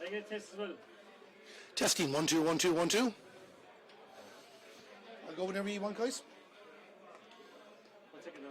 Can I get a test as well? Testing 1 2 1 2 1 2. I'll go whenever you want, guys. I'll take it now.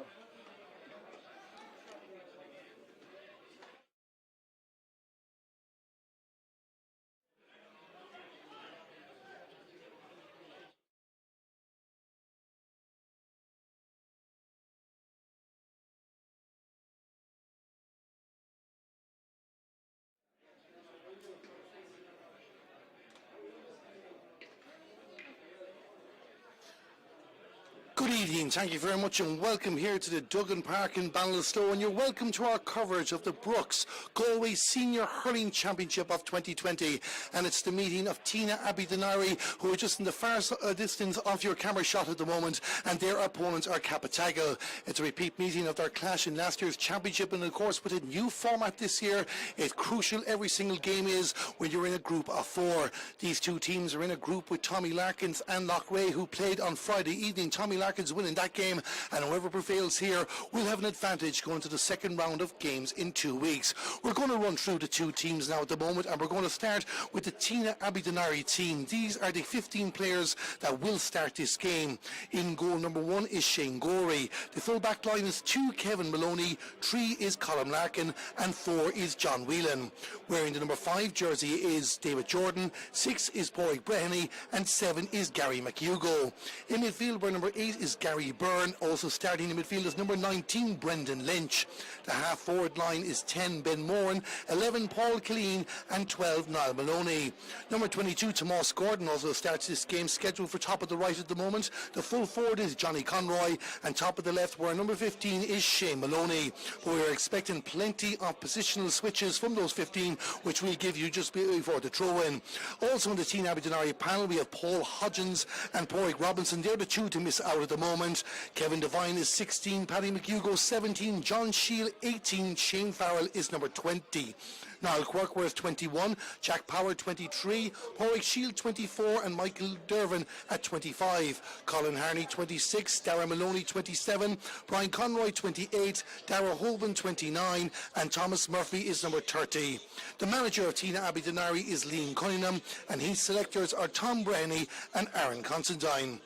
Good evening, thank you very much and welcome here to the Duggan Park in Ballinasloe, and you're welcome to our coverage of the Brooks Galway Senior Hurling Championship of 2020, and it's the meeting of Tynagh, Abbey, Duniry, who are just in the far distance of your camera shot at the moment, and their opponents are Cappataggle. It's a repeat meeting of their clash in last year's championship, and of course with a new format this year, it's crucial every single game is when you're in a group of 4. These two teams are in a group with Tommy Larkins and Loughrea, who played on Friday evening. Tommy Larkins winning that game, and whoever prevails here will have an advantage going to the second round of games in 2 weeks. We're going to run through the two teams now at the moment, and we're going to start with the Tynagh Abbey Duniry team. These are the 15 players that will start this game. In goal number 1 is Shane Gorey. The full back line is 2 Kevin Maloney, 3 is Colin Larkin, and 4 is John Whelan. Wearing the number 5 jersey is David Jordan, 6 is Padraig Breheny, and 7 is Gary McHugo. In midfield, where number 8 is Gary Byrne. Also starting in midfield is number 19 Brendan Lynch. The half forward line is 10 Ben Moran, 11 Paul Killeen, and 12 Niall Maloney. Number 22 Tomas Gordon also starts this game, scheduled for top of the right at the moment. The full forward is Johnny Conroy, and top of the left where number 15 is Shane Maloney. But we are expecting plenty of positional switches from those 15, which we'll give you just before the throw in. Also in the Tynagh Abbey Duniry panel we have Paul Hodgins and Padraig Robinson. They're the two to miss out at the moment. Kevin Devine is 16, Paddy McHugo 17, John Shield 18, Shane Farrell is number 20. Niall Quirk wears 21, Jack Power 23, Padraig Shield 24, and Michael Dervin at 25. Colin Harney 26, Darragh Maloney 27, Brian Conroy 28, Darragh Holban 29, and Thomas Murphy is number 30. The manager of Tynagh Abbey Duniry is Liam Cunningham, and his selectors are Tom Breheny and Aaron Constantine.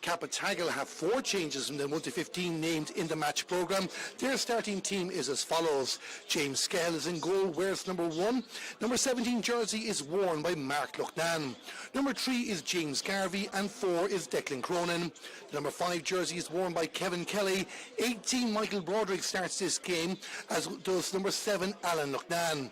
Cappataggle have 4 changes from the 1 to 15 named in the match programme. Their starting team is as follows. James Skell is in goal, wears number 1. Number 17 jersey is worn by Mark Lucknan. Number 3 is James Garvey, and 4 is Declan Cronin. The number 5 jersey is worn by Kevin Kelly. 18 Michael Broderick starts this game, as does number 7 Alan Lucknan.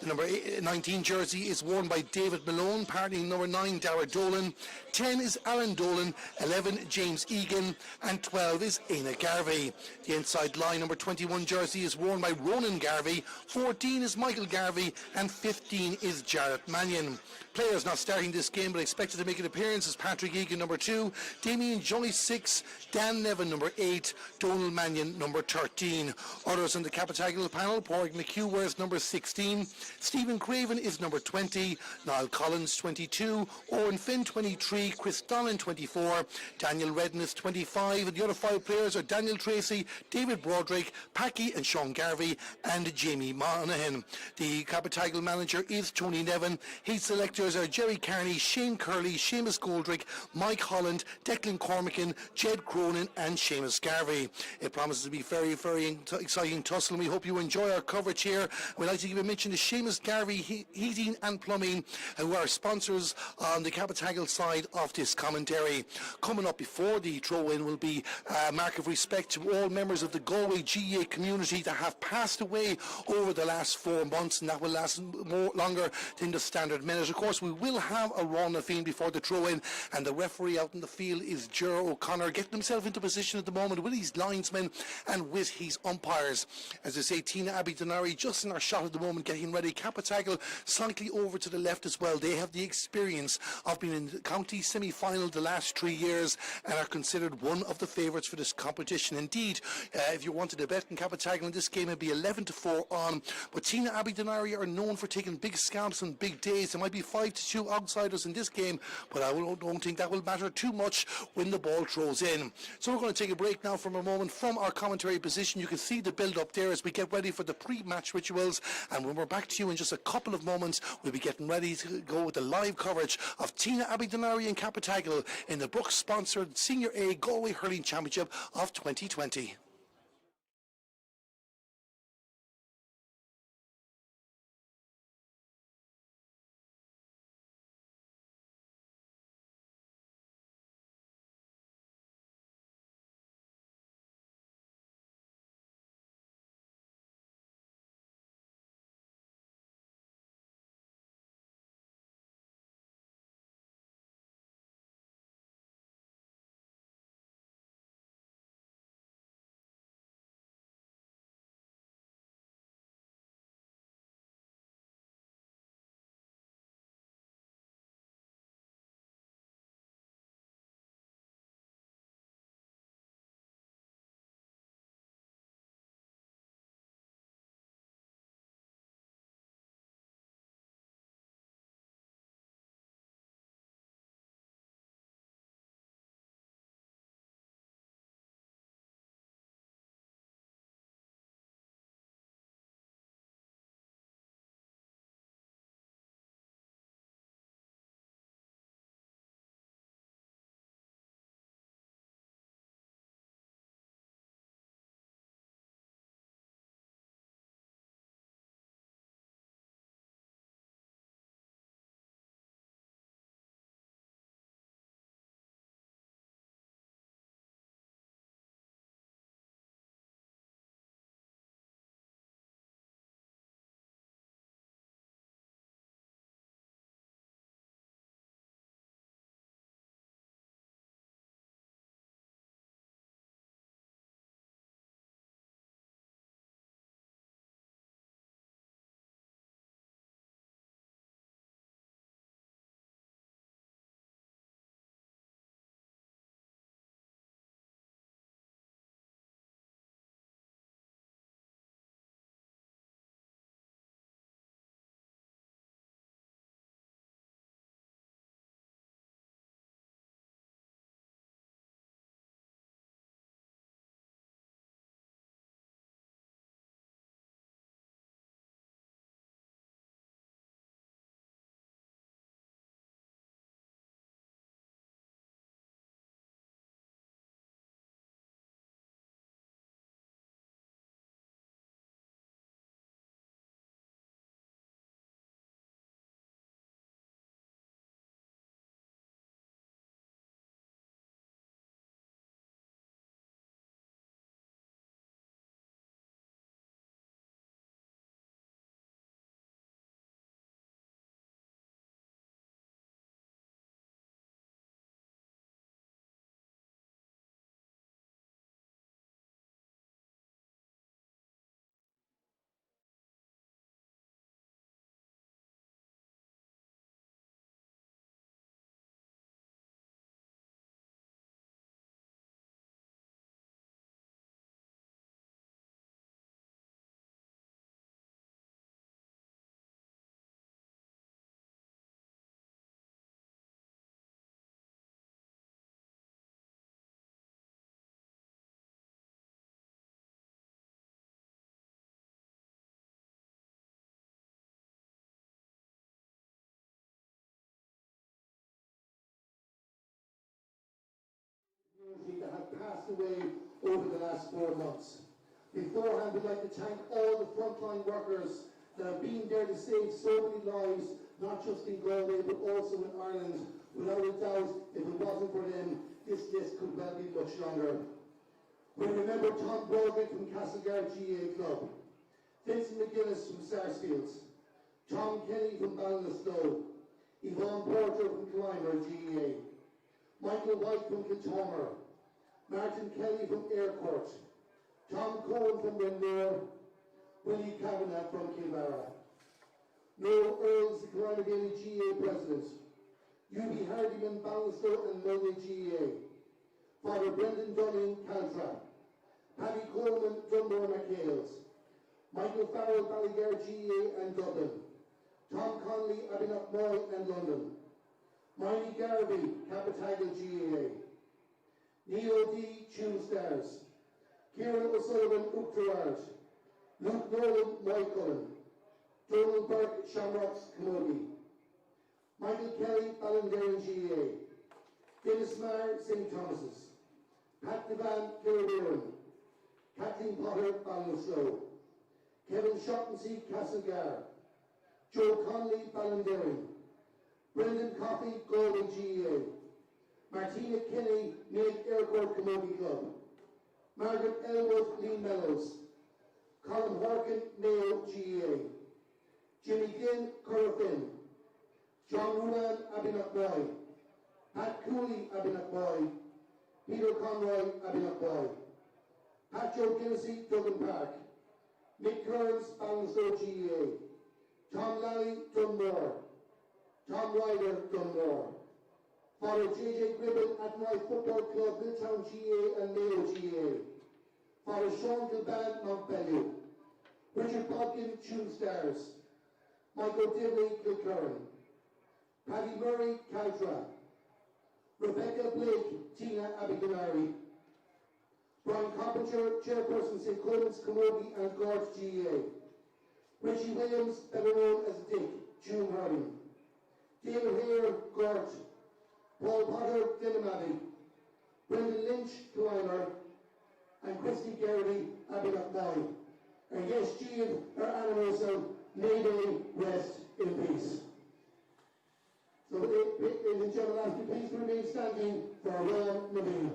The number 19 jersey is worn by David Malone, partnering number 9 Dara Dolan. 10 is Alan Dolan, 11 James Egan, and 12 is Aina Garvey. The inside line number 21 jersey is worn by Ronan Garvey, 14 is Michael Garvey, and 15 is Jarrett Mannion. Players not starting this game but expected to make an appearance is Patrick Egan number 2, Damien Johnny 6, Dan Nevin number 8, Donald Mannion number 13. Others on the Cappataggle panel, Padraig McHugh wears number 16, Stephen Craven is number 20, Niall Collins 22, Owen Finn 23, Chris Donlan 24, Daniel Redden is 25, and the other 5 players are Daniel Tracy, David Broderick, Packy and Sean Garvey, and Jamie Monaghan. The Cappataggle manager is Tony Nevin. His selectors are Jerry Carney, Shane Curley, Seamus Goldrick, Mike Holland, Declan Cormacan, Jed Cronin, and Seamus Garvey. It promises to be very, very exciting tussle, and we hope you enjoy our coverage here. We'd like to give a mention to Seamus Garvey Heating and Plumbing, who are sponsors on the Cappataggle side of this commentary. Coming up before the throw-in will be a mark of respect to all members of the Galway GAA community that have passed away over the last 4 months, and that will last longer than the standard minute. Of course, we will have a Ron Nafeen before the throw-in, and the referee out in the field is Ger O'Connor, getting himself into position at the moment with his linesmen and with his umpires. As I say, Tynagh Abbey Duniry just in our shot at the moment, getting ready. Cappataggle slightly over to the left as well. They have the experience of being in the county semi-final the last 3 years and are considered one of the favourites for this competition. Indeed, if you wanted to bet in Cappataggle in this game, it'd be 11-4 on. But Tynagh Abbey Duniry are known for taking big scalps on big days. There might be 5-2 outsiders in this game, but I don't think that will matter too much when the ball throws in. So we're going to take a break now from a moment from our commentary position. You can see the build up there as we get ready for the pre-match rituals, and when we're back to to you in just a couple of moments. We'll be getting ready to go with the live coverage of Tynagh, Abbey, Duniry and Cappataggle in the Brooks-sponsored Senior A Galway Hurling Championship of 2020. That have passed away over the last 4 months. Beforehand, we'd like to thank all the frontline workers that have been there to save so many lives, not just in Galway but also in Ireland. Without a doubt, if it wasn't for them, this list could well be much longer. We remember Tom Broderick from Castlegar GA Club, Vincent McGuinness from Sarsfields, Tom Kenny from Ballinasloe, Yvonne Porter from Clymer GA, Michael White from Kiltomer, Martin Kelly from Aircourt, Tom Cohen from Renmore, Willie Kavanagh from Kilmara, Noel Earls, the Clymer Daily GA President, U.B. Hardiman, Ballinasloe and Mulway GA, Father Brendan Dunning, Caltra, Paddy Coleman, Dunmore McHales, Michael Farrell, Ballygar GA and Dublin, Tom Conley, Abbey and London, Miley Garvey, Cappataggle GAA, Neil D, Tune Stars, Kieran O'Sullivan, Uachtarard, Luke Nolan, Moycullen, Donald Burke, Shamrocks, Camogie. Michael Kelly, Ballinderry, GA. Dennis Marr, St. Thomas's. Pat Devan, Kilburn. Kathleen Potter, Ballinasloe. Kevin Shottensey, Castlegar. Joe Conley, Ballinderry. Brendan Coffey, Galway, GA. Martina Kinney, Nate Airport Camogie Club. Margaret Elwood, Lee Mellows. Colin Horkin, Mayo, GA. Jimmy Ginn, Currafin. John Ruan, Abbey. Pat Cooley, Abbey. Peter Conroy, Abbey. Pat Joe Ginnessy, Dublin Park. Mick Kearns, Ballinasloe, GA. Tom Lally, Dunmore. Tom Ryder, Dunmore. Father J.J. Gribble, Athenry Football Club, Milltown, GA and Mayo, GA. Father Sean Gilban, Montbellew. Richard Bodkin, Tune Stars. Michael Dibley, Kilkerran. Paddy Murray, Caltra. Rebecca Blake, Tynagh, Abbey Duniry. Brian Carpenter, Chairperson, St. Clements, Camogie and Gort, GA. Richie Williams, better known as Dick, June Harding. David Hare, Gort. Paul Potter, Abbey. Brendan Lynch, Clymer. And Christy Garrity, Abbey. And yes, Jean, our animals, may they rest in peace. So, ladies and gentlemen, ask you please to remain standing for a round novena.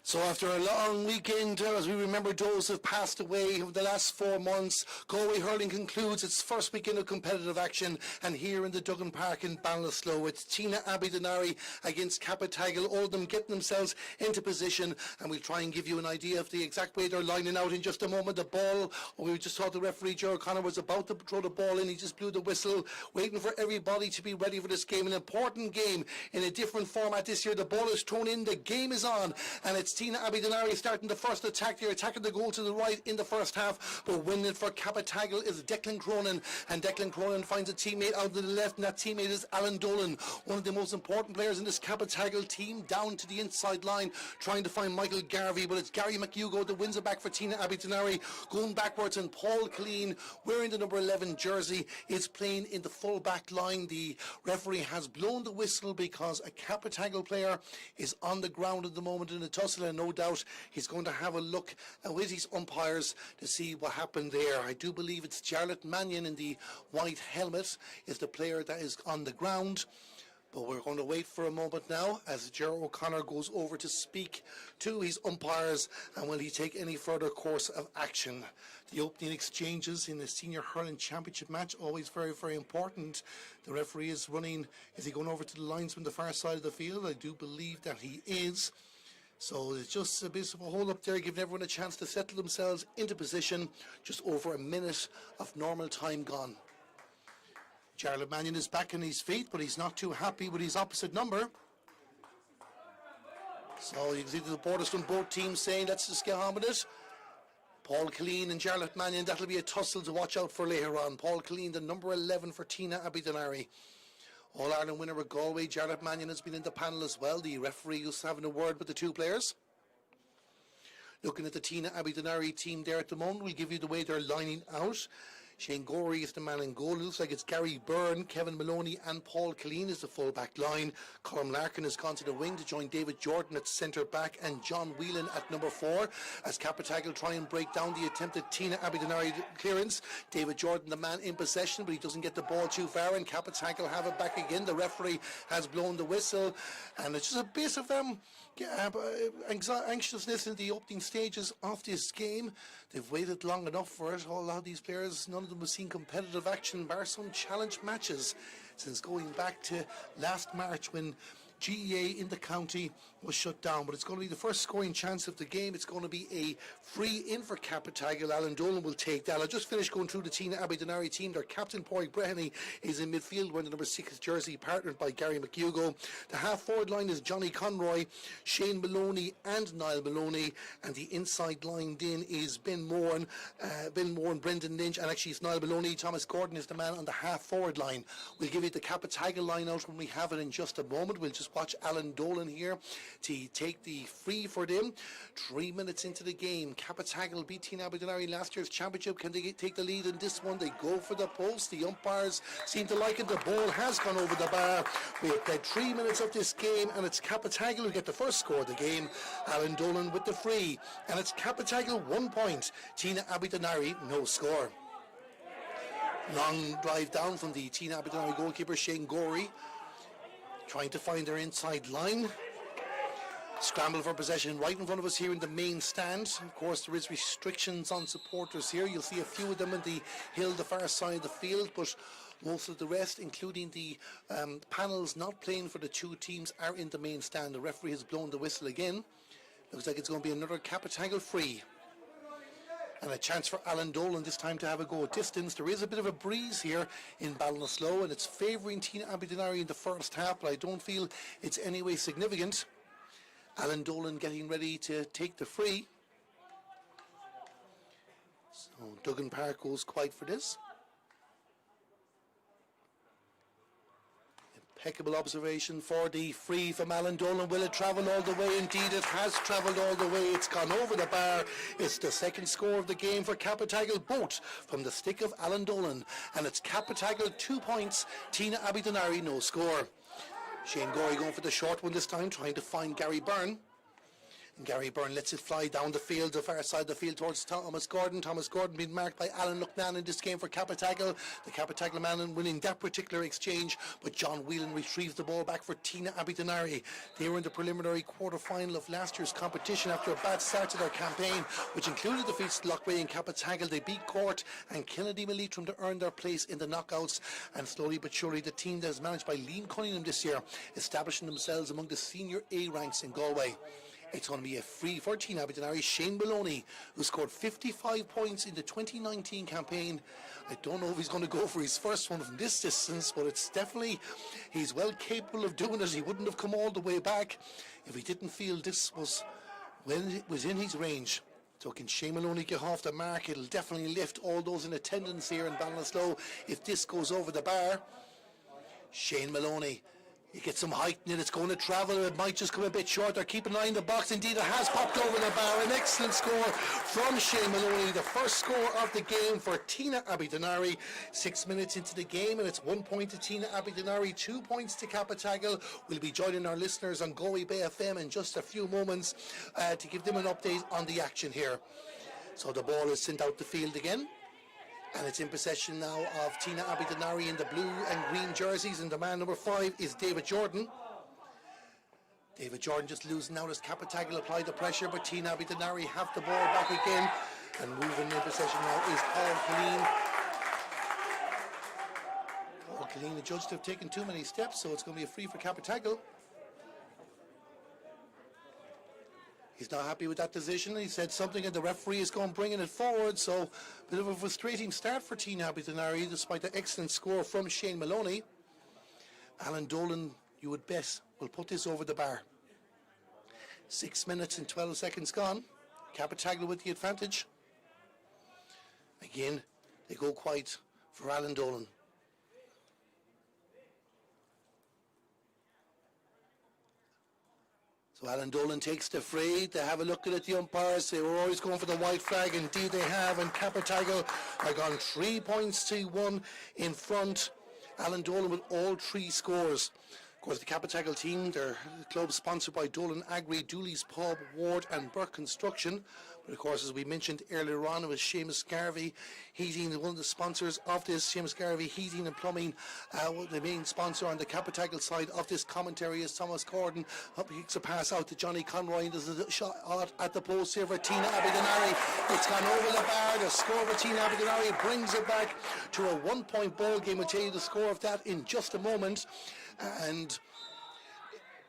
So after a long weekend, as we remember those who have passed away over the last 4 months, Galway Hurling concludes its first weekend of competitive action, and here in the Duggan Park in Ballinasloe, it's Tynagh Abbey Duniry against Cappataggle, all of them getting themselves into position, and we'll try and give you an idea of the exact way they're lining out in just a moment. The ball, we just saw the referee, Ger O'Connor, was about to throw the ball in. He just blew the whistle, waiting for everybody to be ready for this game. An important game in a different format this year. The ball is thrown in, the game is on, and it's Tynagh Abbey Duniry starting the first attack. They're attacking the goal to the right in the first half, but winning for Cappataggle is Declan Cronin, and Declan Cronin finds a teammate out to the left, and that teammate is Alan Dolan, one of the most important players in this Cappataggle team, down to the inside line trying to find Michael Garvey, but it's Gary McHugo that wins it back for Tynagh Abbey Duniry, going backwards, and Paul Killeen, wearing the number 11 jersey, is playing in the full back line. The referee has blown the whistle because a Cappataggle player is on the ground at the moment in a tussle, and no doubt he's going to have a look with his umpires to see what happened there. I do believe it's Jarlath Mannion in the white helmet is the player that is on the ground. But we're going to wait for a moment now as Ger O'Connor goes over to speak to his umpires, and will he take any further course of action. The opening exchanges in the Senior Hurling Championship match, always very, very important. The referee is running, is he going over to the linesman the far side of the field? I do believe that he is. So it's just a bit of a hold up there, giving everyone a chance to settle themselves into position. Just over a minute of normal time gone. Jarlath Mannion is back on his feet, but he's not too happy with his opposite number. So you can see the reporters from both teams saying, let's just get on with it. Paul Killeen and Jarlath Mannion, that'll be a tussle to watch out for later on. Paul Killeen, the number 11 for Tynagh Abbey Duniry. All-Ireland winner with Galway, Jarlath Mannion, has been in the panel as well. The referee is having a word with the two players. Looking at the Tynagh Abbey Duniry team there at the moment, we'll give you the way they're lining out. Shane Gorey is the man in goal. It looks like it's Gary Byrne, Kevin Maloney and Paul Killeen is the full back line. Colm Larkin has gone to the wing to join David Jordan at centre back and John Whelan at number 4 as Cappataggle try and break down the attempted Tynagh Abbey Duniry clearance. David Jordan the man in possession, but he doesn't get the ball too far, and Cappataggle have it back again. The referee has blown the whistle, and it's just a bit of anxiousness in the opening stages of this game. They've waited long enough for it. A lot of these players, none of them have seen competitive action bar some challenge matches since going back to last March when GEA in the county was shut down. But it's going to be the first scoring chance of the game. It's going to be a free in for Cappataggle. Alan Dolan will take that. I just finished going through the Tynagh Abbey Duniry team. Their captain, Pádraig Breheny, is in midfield wearing the number 6 jersey, partnered by Gary McHugo. The half-forward line is Johnny Conroy, Shane Maloney and Niall Maloney. And the inside line then is Ben Moore and Brendan Lynch. And actually it's Niall Maloney. Thomas Gordon is the man on the half-forward line. We'll give you the Cappataggle line out when we have it in just a moment. We'll just watch Alan Dolan here to take the free for them. 3 minutes into the game, Cappataggle beat Tynagh Abbey Duniry last year's championship. Can they take the lead in this one? They go for the post. The umpires seem to like it. The ball has gone over the bar. We've played 3 minutes of this game, and it's Cappataggle who get the first score of the game. Alan Dolan with the free, and it's Cappataggle 1 point. Tynagh Abbey Duniry no score. Long drive down from the Tynagh Abbey Duniry goalkeeper Shane Gorey, trying to find their inside line. Scramble for possession right in front of us here in the main stand. Of course, there is restrictions on supporters here. You'll see a few of them in the hill, the far side of the field, but most of the rest, including the panels not playing for the two teams, are in the main stand. The referee has blown the whistle again. Looks like it's going to be another Cappataggle free. And a chance for Alan Dolan this time to have a go at distance. There is a bit of a breeze here in Ballinasloe, and it's favouring Tynagh Abbey Duniry in the first half, but I don't feel it's any way significant. Alan Dolan getting ready to take the free. So Duggan Park goes quiet for this. Impeccable observation for the free from Alan Dolan. Will it travel all the way? Indeed, it has travelled all the way. It's gone over the bar. It's the second score of the game for Cappataggle, both from the stick of Alan Dolan. And it's Cappataggle 2 points, Tynagh Abbey Duniry no score. Shane Gorey going for the short one this time, trying to find Gary Byrne. And Gary Byrne lets it fly down the field, the far side of the field towards Thomas Gordon. Thomas Gordon being marked by Alan Lucknan in this game for Cappataggle. The Cappataggle man winning that particular exchange, but John Whelan retrieves the ball back for Tynagh Abbey Duniry. They were in the preliminary quarter-final of last year's competition after a bad start to their campaign, which included defeats to Loughrea and Cappataggle. They beat Court and Kennedy Maleetram to earn their place in the knockouts, and slowly but surely the team that is managed by Liam Cunningham this year, establishing themselves among the senior A ranks in Galway. It's going to be a free for Tynagh Abbey Duniry. Shane Maloney, who scored 55 points in the 2019 campaign. I don't know if he's going to go for his first one from this distance, but it's definitely, he's well capable of doing it. He wouldn't have come all the way back if he didn't feel this was within his range. So can Shane Maloney get off the mark? It'll definitely lift all those in attendance here in Ballinasloe if this goes over the bar. Shane Maloney, you get some height in it, it's going to travel, it might just come a bit short. They're keeping an eye in the box. Indeed, it has popped over the bar. An excellent score from Shane Maloney, the first score of the game for Tynagh Abbey Duniry. 6 minutes into the game, and it's 1 point to Tynagh Abbey Duniry, 2 points to Cappataggle. We'll be joining our listeners on Galway Bay FM in just a few moments to give them an update on the action here. So the ball is sent out the field again, and it's in possession now of Tynagh Abbey Duniry in the blue and green jerseys, and the man number 5 is David Jordan. David Jordan just losing out as Cappataggle apply the pressure, but Tynagh Abbey Duniry have the ball back again, and moving in possession now is Paul Killeen. Paul Killeen, the judge, to have taken too many steps, so it's going to be a free for Cappataggle. He's not happy with that decision. He said something, and the referee is going bringing it forward. So a bit of a frustrating start for Tynagh Abbey Duniry, despite the excellent score from Shane Maloney. Alan Dolan, you would bet, will put this over the bar. 6 minutes and 12 seconds gone. Cappataggle with the advantage. Again, they go quiet for Alan Dolan. So Alan Dolan takes the fray. They have a look at it, the umpires. They were always going for the white flag. Indeed they have. And Cappataggle are gone 3 points to 1 in front. Alan Dolan with all 3 scores. Of course, the Cappataggle team, their club sponsored by Dolan Agri, Dooley's Pub, Ward and Burke Construction. But of course, as we mentioned earlier on, it was Seamus Garvey Heating, one of the sponsors of this. Seamus Garvey Heating and Plumbing, the main sponsor on the Cappataggle side of this commentary is Thomas Gordon. Up kicks a pass out to Johnny Conroy, and there's a shot at the post here for Tynagh Abbey. It's gone over the bar. The score for Tynagh Abbey brings it back to a 1-point ball game. We'll tell you the score of that in just a moment. And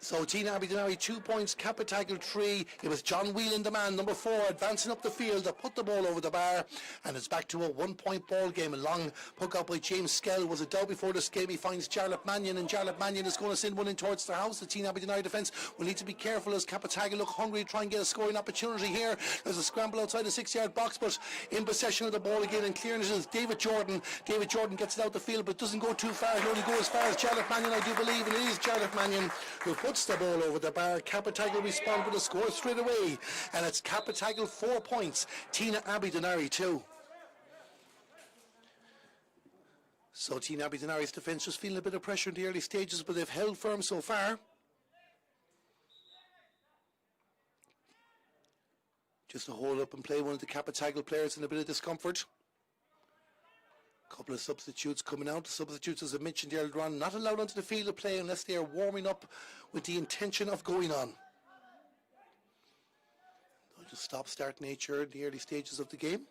so Tynagh Abbey 2 points, Cappataggle 3. It was John Whelan, the man, number 4, advancing up the field to put the ball over the bar, and it's back to a 1-point ball game. A long puck out by James Skell was a doubt before this game. He finds Jarlath Mannion, and Jarlath Mannion is going to send one in towards the house. The Tynagh Abbey defence will need to be careful as Cappataggle look hungry to try and get a scoring opportunity here. There's a scramble outside the 6-yard box, but in possession of the ball again and clearing it is David Jordan. David Jordan gets it out the field, but doesn't go too far. He'll only go as far as Jarlath Mannion, I do believe, and it is Jarlath Mannion who puts the ball over the bar. Cappataggle respond with a score straight away, and it's Cappataggle 4 points, Tynagh Abbey 2. So Tynagh Abbey's defence just feeling a bit of pressure in the early stages, but they've held firm so far. Just to hold up and play one of the Cappataggle players in a bit of discomfort. Couple of substitutes coming out. Substitutes, as I mentioned earlier on, not allowed onto the field of play unless they are warming up with the intention of going on. So just stop-start nature in the early stages of the game.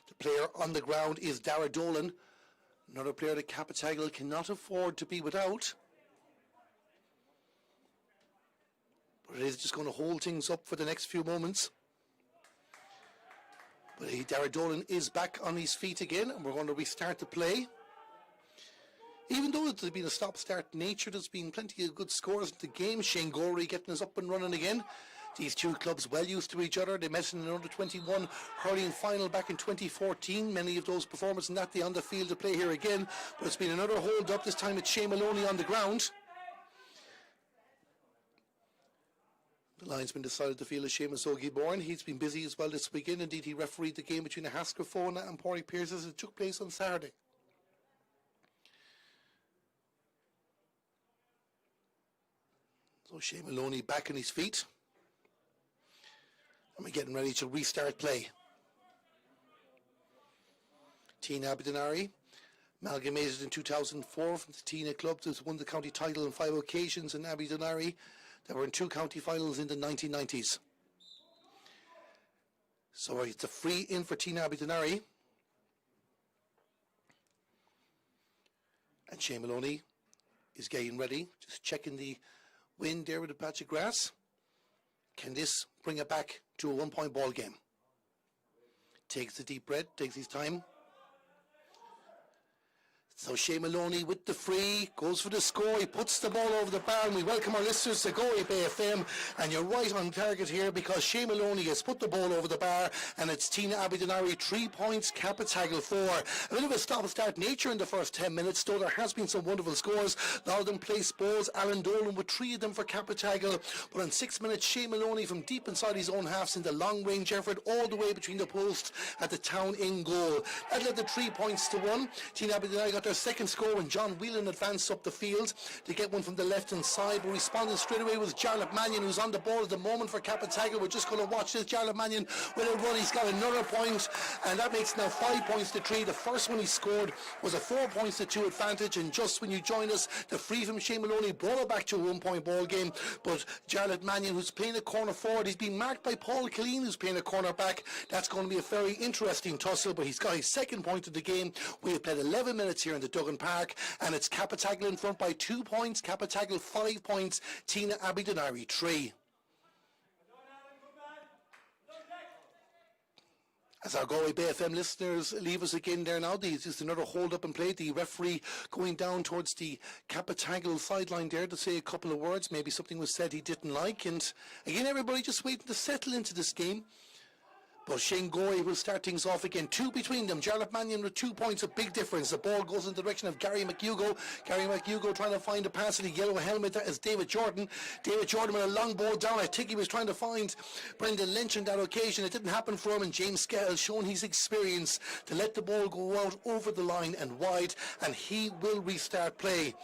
The player on the ground is Dara Dolan, another player that Cappataggle cannot afford to be without. But it is just going to hold things up for the next few moments. But Dara Dolan is back on his feet again, and we're going to restart the play. Even though there's been a stop-start nature, there's been plenty of good scores in the game. Shane Gorey getting us up and running again. These two clubs well used to each other. They met in an under-21 hurling final back in 2014. Many of those performances in that day on the field to play here again. But it's been another hold-up. This time it's Shane Maloney on the ground. The linesman decided to field as Seamus O'Gee-Bourne. He's been busy as well this weekend. Indeed, he refereed the game between the Hascafona and Porty Pierce as it took place on Saturday. So Shane Maloney back on his feet. And we're getting ready to restart play. Tynagh Abbey, amalgamated in 2004 from the Tynagh club, that won the county title on 5 occasions, and Abbey Duniry that were in 2 county finals in the 1990s. So it's a free in for Tynagh Abbey. And Shane Maloney is getting ready, just checking the wind there with a patch of grass. Can this bring it back to a 1-point ball game? Takes a deep breath, takes his time. So Shane Maloney with the free, goes for the score, he puts the ball over the bar, and we welcome our listeners to Galway Bay FM, and you're right on target here because Shane Maloney has put the ball over the bar, and it's Tynagh Abbey 3 points, Cappataggle 4. A bit of a stop-start nature in the first 10 minutes, though there has been some wonderful scores. A lot of them placed balls, Alan Dolan with 3 of them for Cappataggle, but in 6 minutes Shane Maloney from deep inside his own half sent a long-range effort all the way between the posts at the town in goal. That led to 3 points to 1. Tynagh Abbey got their second score when John Whelan advanced up the field to get one from the left-hand side, but responding straight away was Jarlath Mannion, who's on the ball at the moment for Cappataggle. We're just going to watch this. Jarlath Mannion with a run, he's got another point, and that makes now 5 points to 3. The first one he scored was a 4 points to 2 advantage, and just when you join us, the free from Shane Maloney brought it back to a 1-point ball game. But Jarlath Mannion, who's playing a corner forward, he's been marked by Paul Killeen, who's playing a corner back. That's going to be a very interesting tussle, but he's got his second point of the game. We have played 11 minutes here in the Duggan Park, and it's Cappataggle in front by 2 points, Cappataggle 5 points, Tynagh Abbey 3. As our Galway Bay FM listeners leave us again there now, there's just another hold up and play. The referee going down towards the Cappataggle sideline there to say a couple of words. Maybe something was said he didn't like, and again everybody just waiting to settle into this game. But Shane Gorey will start things off again. 2 between them. Jarlath Mannion with 2 points, a big difference. The ball goes in the direction of Gary McHugo. Gary McHugo trying to find a pass in the yellow helmet. That is David Jordan. David Jordan with a long ball down. I think he was trying to find Brendan Lynch on that occasion. It didn't happen for him, and James Skell shown his experience to let the ball go out over the line and wide, and he will restart play.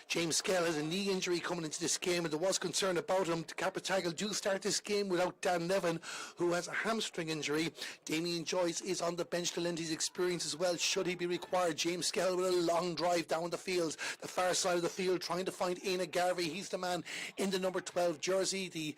James Skell has a knee injury coming into this game, and there was concern about him. The Cappataggle do start this game without Dan Nevin, who has a hamstring injury. Damien Joyce is on the bench to lend his experience as well, should he be required. James Skell with a long drive down the field, the far side of the field, trying to find Aina Garvey. He's the man in the number 12 jersey. The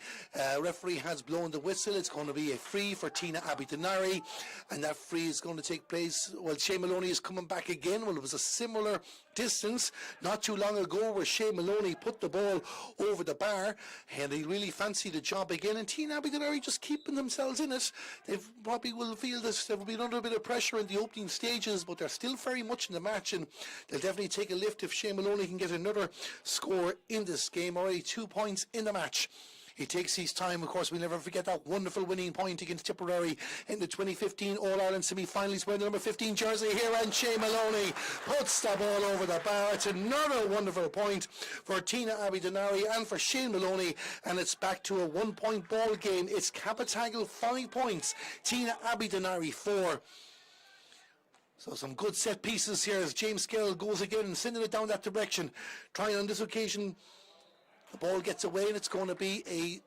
referee has blown the whistle. It's going to be a free for Tynagh Abbey Duniry, and that free is going to take place. Well, Shane Maloney is coming back again. Well, it was a similar distance not too long ago where Shane Maloney put the ball over the bar, and he really fancied the job again, and Tynagh Abbey Duniry just keeping themselves in it. They probably will feel this. There will be under a bit of pressure in the opening stages, but they're still very much in the match, and they'll definitely take a lift if Shane Maloney can get another score in this game. Already 2 points in the match. He takes his time. Of course, we'll never forget that wonderful winning point against Tipperary in the 2015 All-Ireland semi-finals, wearing the number 15 jersey here, and Shane Maloney puts the ball over the bar. It's another wonderful point for Tynagh Abbey Duniry and for Shane Maloney, and it's back to a 1-point ball game. It's Cappataggle 5 points, Tynagh Abbey Duniry 4. So some good set pieces here as James Skell goes again and sending it down that direction. Trying on this occasion, the ball gets away, and it's going to be a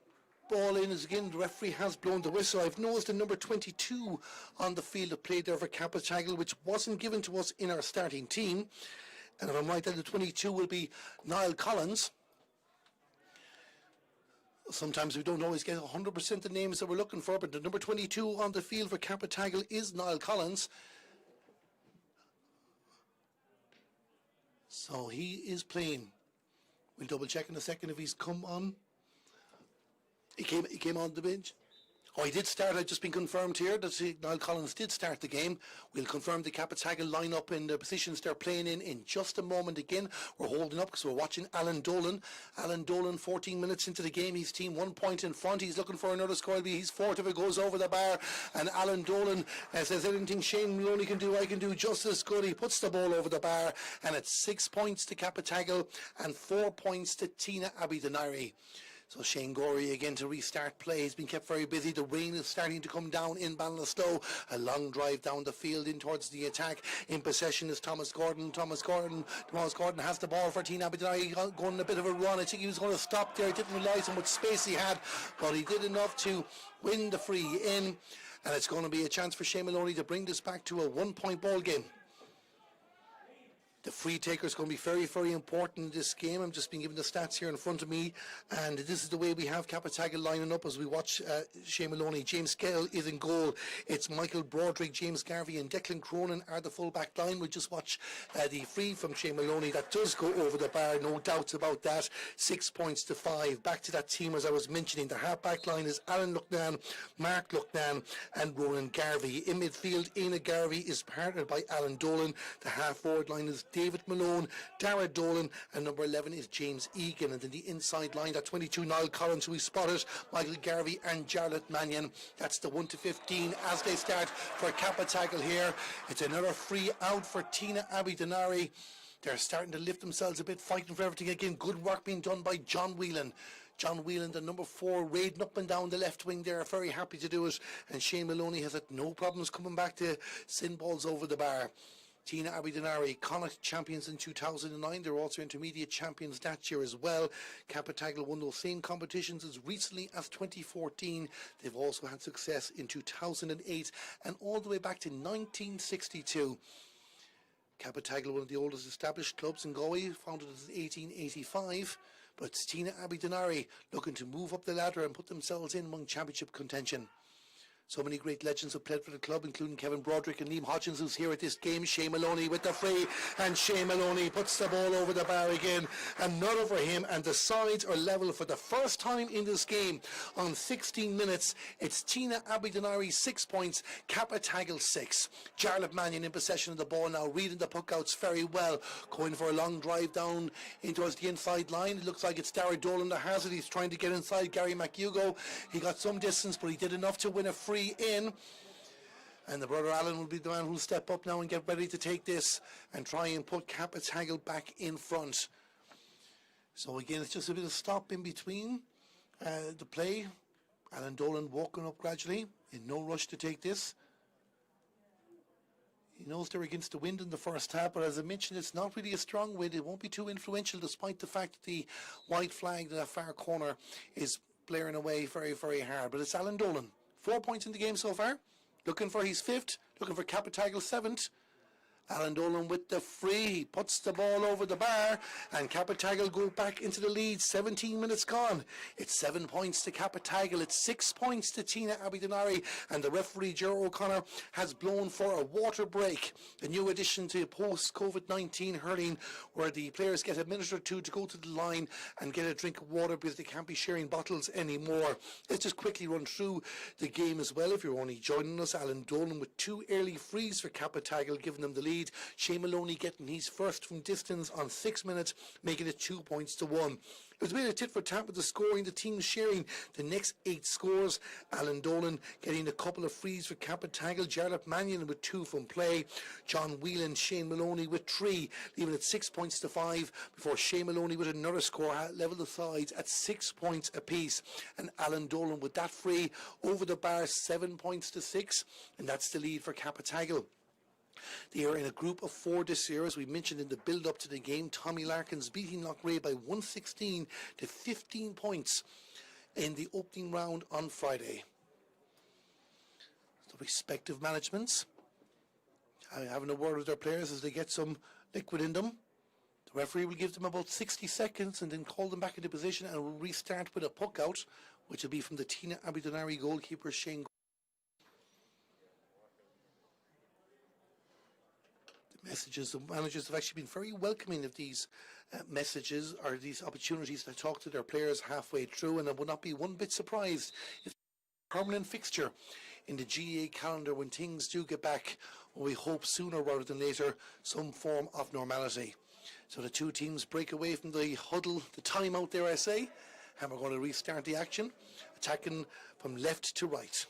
ball in as again the referee has blown the whistle. I've noticed the number 22 on the field of play there for Cappataggle, which wasn't given to us in our starting team. And if I'm right, then the 22 will be Niall Collins. Sometimes we don't always get 100% the names that we're looking for, but the number 22 on the field for Cappataggle is Niall Collins. So he is playing. We'll double check in a second if he's come on. He came on the bench. Oh, he did start. I've just been confirmed here that Niall Collins did start the game. We'll confirm the Cappataggle line up in the positions they're playing in just a moment. Again, we're holding up because we're watching Alan Dolan. Alan Dolan, 14 minutes into the game, his team 1 point in front. He's looking for another score. He's fourth if it goes over the bar. And Alan Dolan says, anything Shane Maloney can do, I can do just as good. He puts the ball over the bar, and it's 6 points to Cappataggle and 4 points to Tynagh Abbey Duniry. So Shane Gorey again to restart play. He's been kept very busy. The rain is starting to come down in Ballinasloe. A long drive down the field in towards the attack. In possession is Thomas Gordon. Thomas Gordon has the ball for Tynagh Abbey Duniry, going a bit of a run. I think he was going to stop there. He didn't realise how much space he had, but he did enough to win the free in. And it's going to be a chance for Shane Maloney to bring this back to a 1-point ball game. The free taker is going to be very, very important in this game. I'm just being given the stats here in front of me, and this is the way we have Cappataggle lining up as we watch Shane Maloney. James Skell is in goal. It's Michael Broderick, James Garvey and Declan Cronin are the full-back line. We'll just watch the free from Shane Maloney. That does go over the bar, no doubts about that. 6 points to 5. Back to that team as I was mentioning. The half-back line is Alan Lucknan, Mark Lucknan and Ronan Garvey. In midfield, Aina Garvey is partnered by Alan Dolan. The half-forward line is David Malone, Dara Dolan, and number 11 is James Egan. And then the inside line, that 22, Niall Collins, who we spotted, Michael Garvey and Jarlath Mannion. That's the 1 to 15 as they start for Cappataggle here. It's another free out for Tynagh Abbey Duniry. They're starting to lift themselves a bit, fighting for everything again. Good work being done by John Whelan. John Whelan, the number 4, raiding up and down the left wing there, very happy to do it. And Shane Maloney has had no problems coming back to send balls over the bar. Tynagh Abbey Duniry, Connacht champions in 2009. They're also intermediate champions that year as well. Cappataggle won those same competitions as recently as 2014. They've also had success in 2008 and all the way back to 1962. Cappataggle, one of the oldest established clubs in Galway, founded in 1885. But it's Tynagh Abbey Duniry looking to move up the ladder and put themselves in among championship contention. So many great legends have played for the club, including Kevin Broderick and Liam Hodgins, who's here at this game. Shane Maloney with the free, and Shane Maloney puts the ball over the bar again, and not over him, and the sides are level for the first time in this game. On 16 minutes, it's Tynagh Abbey Duniry 6 points, Cappataggle 6. Jarlath Mannion in possession of the ball now, reading the puck outs very well, going for a long drive down in towards the inside line. It looks like it's Dara Dolan that has it. He's trying to get inside Gary McHugo. He got some distance, but he did enough to win a free in. And the brother Alan will be the man who'll step up now and get ready to take this and try and put Cappataggle back in front. So again, it's just a bit of stop in between the play. Alan Dolan walking up gradually, in no rush to take this. He knows they're against the wind in the first half, but as I mentioned, it's not really a strong wind. It won't be too influential, despite the fact that the white flag in that far corner is blaring away very, very hard. But it's Alan Dolan. 4 points in the game so far. Looking for his 5th. Looking for Cappataggle 7th. Alan Dolan with the free. He puts the ball over the bar, and Cappataggle go back into the lead. 17 minutes gone. It's 7 points to Cappataggle. It's 6 points to Tynagh, Abbey, Duniry, and the referee Ger O'Connor has blown for a water break. A new addition to post-COVID-19 hurling, where the players get a minute or two to go to the line and get a drink of water because they can't be sharing bottles anymore. Let's just quickly run through the game as well. If you're only joining us, Alan Dolan with 2 early frees for Cappataggle, giving them the lead. Shane Maloney getting his first from distance on 6 minutes, making it 2 points to 1. It was a bit of tit for tat with the scoring, the team sharing the next 8 scores. Alan Dolan getting a couple of frees for Cappataggle, Jarlath Mannion with 2 from play, John Whelan, Shane Maloney with 3, leaving it 6 points to 5, before Shane Maloney with another score level the sides at 6 points apiece. And Alan Dolan with that free over the bar, 7 points to 6, and that's the lead for Cappataggle. They are in a group of 4 this year, as we mentioned in the build-up to the game. Tommy Larkins beating Loughrea by 116 to 15 points in the opening round on Friday. The respective managements having a word with their players as they get some liquid in them. The referee will give them about 60 seconds and then call them back into position, and will restart with a puck out, which will be from the Tynagh Abbey Duniry goalkeeper Shane. Messages, the managers have actually been very welcoming of these messages or these opportunities to talk to their players halfway through, and I would not be one bit surprised if a permanent fixture in the GA calendar when things do get back, we hope sooner rather than later, some form of normality. So the 2 teams break away from the huddle, the time out there I say, and we're going to restart the action, attacking from left to right.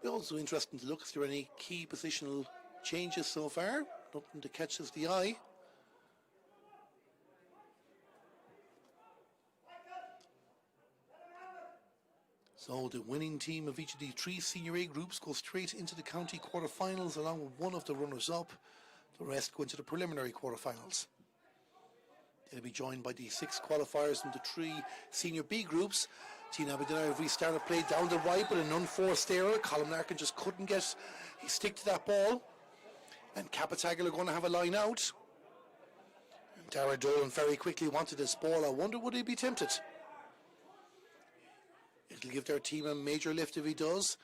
It's also interesting to look if there are any key positional changes so far. Nothing to catches the eye. So the winning team of each of the 3 Senior A groups goes straight into the county quarterfinals, along with one of the runners-up. The rest go into the preliminary quarterfinals. They'll be joined by the 6 qualifiers from the 3 Senior B groups. Tynagh Abbey Duniry have restarted play down the right, but an unforced error. Colin Larkin just couldn't get his stick to that ball. And Cappataggle are going to have a line out. And Dara Dolan very quickly wanted this ball. I wonder would he be tempted? It'll give their team a major lift if he does.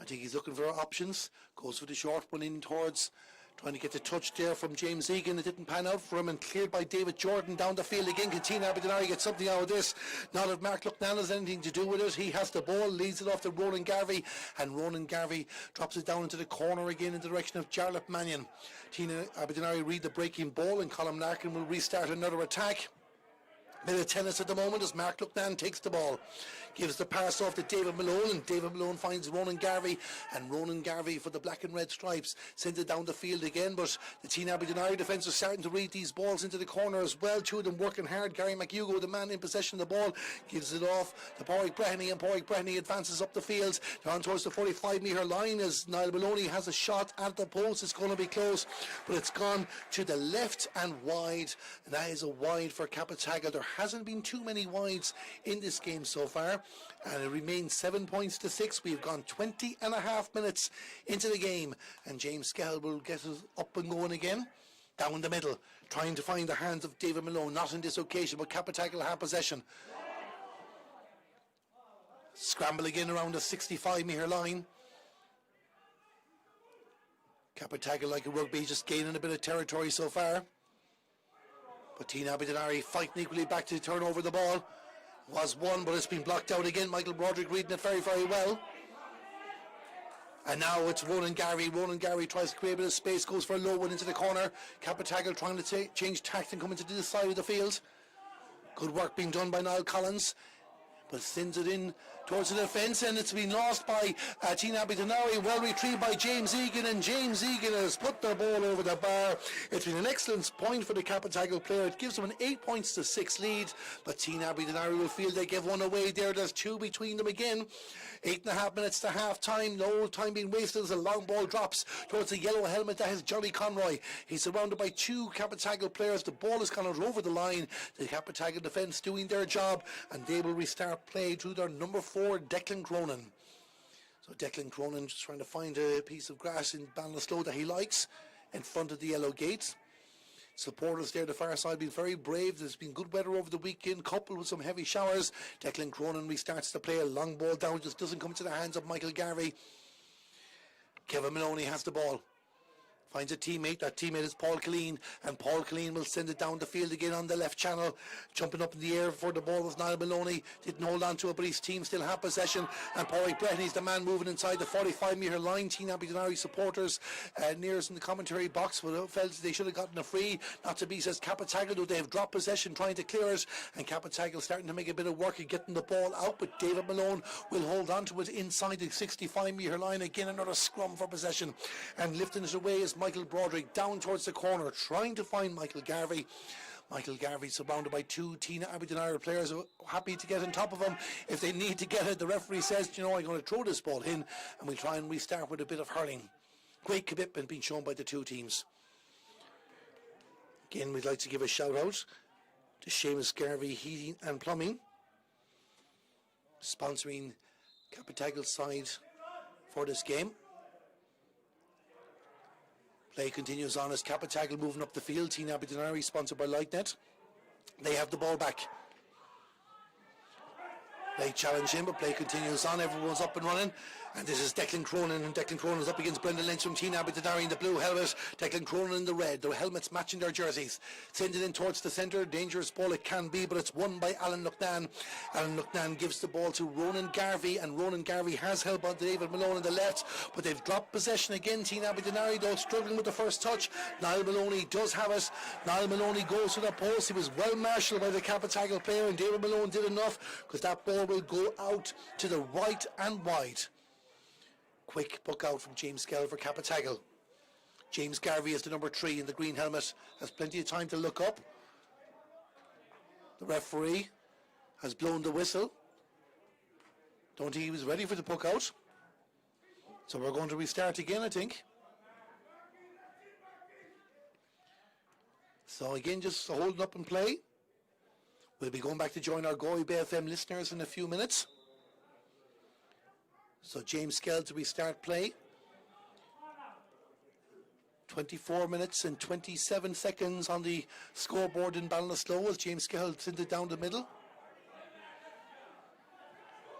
I think he's looking for options. Goes for the short one in towards, trying to get the touch there from James Egan. It didn't pan out for him, and cleared by David Jordan down the field again. Can Tynagh Abbey Duniry get something out of this? Not if Mark Lucknan has anything to do with it. He has the ball, leads it off to Ronan Garvey, and Ronan Garvey drops it down into the corner again in the direction of Jarlath Mannion. Tynagh Abbey Duniry read the breaking ball, and Colin Larkin will restart another attack. Bit of tennis at the moment as Mark Lucknan takes the ball, gives the pass off to David Malone, and David Malone finds Ronan Garvey, and Ronan Garvey for the black and red stripes sends it down the field again. But the Tynagh Abbey Duniry defence are starting to read these balls into the corner as well. 2 of them working hard. Gary McHugo, the man in possession of the ball, gives it off to Porrick Breheny, and Porrick Breheny advances up the field down towards the 45-metre line as Niall Maloney has a shot at the post. It's going to be close, but it's gone to the left and wide, and that is a wide for Cappataggle. There hasn't been too many wides in this game so far, and it remains 7 points to 6. We've gone 20 and a half minutes into the game, and James Skell will get us up and going again. Down the middle, trying to find the hands of David Malone. Not in this occasion, but Cappataggle have possession. Scramble again around the 65-metre line. Cappataggle, like a rugby, just gaining a bit of territory so far. But Tynagh Abbey Duniry fighting equally back to turn over the ball. Was one, but it's been blocked out again. Michael Broderick reading it very, very well. And now it's Ronan Garvey. Ronan Garvey tries to create a bit of space, goes for a low one into the corner. Cappataggle trying to change tact and come into this side of the field. Good work being done by Niall Collins. but sends it in towards the defence, and it's been lost by Tynagh. Well retrieved by James Egan, and James Egan has put their ball over the bar. It's been an excellent point for the Cappataggle player. It gives them an 8 points to 6 lead, but Tynagh will feel they give one away there. There's 2 between them again. 8.5 minutes to half time. No time being wasted as a long ball drops towards the yellow helmet. That is Johnny Conroy. He's surrounded by 2 Cappataggle players. The ball has gone out over the line. The Cappataggle defence doing their job, and they will restart play to their number 4, Declan Cronin. So Declan Cronin just trying to find a piece of grass in Ballinasloe that he likes in front of the yellow gate. Supporters there, the far side, been very brave. There's been good weather over the weekend, coupled with some heavy showers. Declan Cronin restarts the play. A long ball down, just doesn't come to the hands of Michael Garvey. Kevin Maloney has the ball. Finds a teammate. That teammate is Paul Killeen, and Paul Killeen will send it down the field again on the left channel. Jumping up in the air for the ball was Niall Maloney. Didn't hold on to it, but his team still have possession. And Paul Brehony's the man moving inside the 45-metre line. Tynagh supporters near us in the commentary box felt they should have gotten a free. Not to be, says Cappataggle, though they have dropped possession trying to clear it. And Cappataggle starting to make a bit of work of getting the ball out, but David Malone will hold on to it inside the 65-metre line. Again, another scrum for possession. And lifting it away is Michael Broderick down towards the corner, trying to find Michael Garvey. Michael Garvey surrounded by 2 Abbey players who are happy to get on top of him if they need to get it. The referee says, you know, I'm going to throw this ball in, and we'll try and restart with a bit of hurling. Great commitment being shown by the 2 teams. Again, we'd like to give a shout out to Seamus Garvey Heating and Plumbing, sponsoring Cappataggle's side for this game. Play continues on as Cappataggle moving up the field. Tynagh sponsored by Lightnet. They have the ball back. They challenge him, but play continues on. Everyone's up and running. And this is Declan Cronin, and Declan Cronin is up against Brendan Lynch from Tynagh in the blue helmet. Declan Cronin in the red. Their helmets matching their jerseys. Sends it in towards the centre. Dangerous ball it can be, but it's won by Alan Lucknan. Alan Lucknan gives the ball to Ronan Garvey, and Ronan Garvey has help on David Malone on the left, but they've dropped possession again. Tynagh though struggling with the first touch. Niall Maloney does have it. Niall Maloney goes to the post. He was well marshalled by the Cappataggle player, and David Malone did enough, because that ball will go out to the right and wide. Quick puck out from James Skell for Cappataggle. James Garvey is the number 3 in the green helmet. Has plenty of time to look up. The referee has blown the whistle. Don't think he was ready for the puck out. So we're going to restart again, I think. So again, just holding up and play. We'll be going back to join our Galway Bay FM listeners in a few minutes. So James Skell to restart play. 24 minutes and 27 seconds on the scoreboard in Ballinasloe as James Skell sends it down the middle.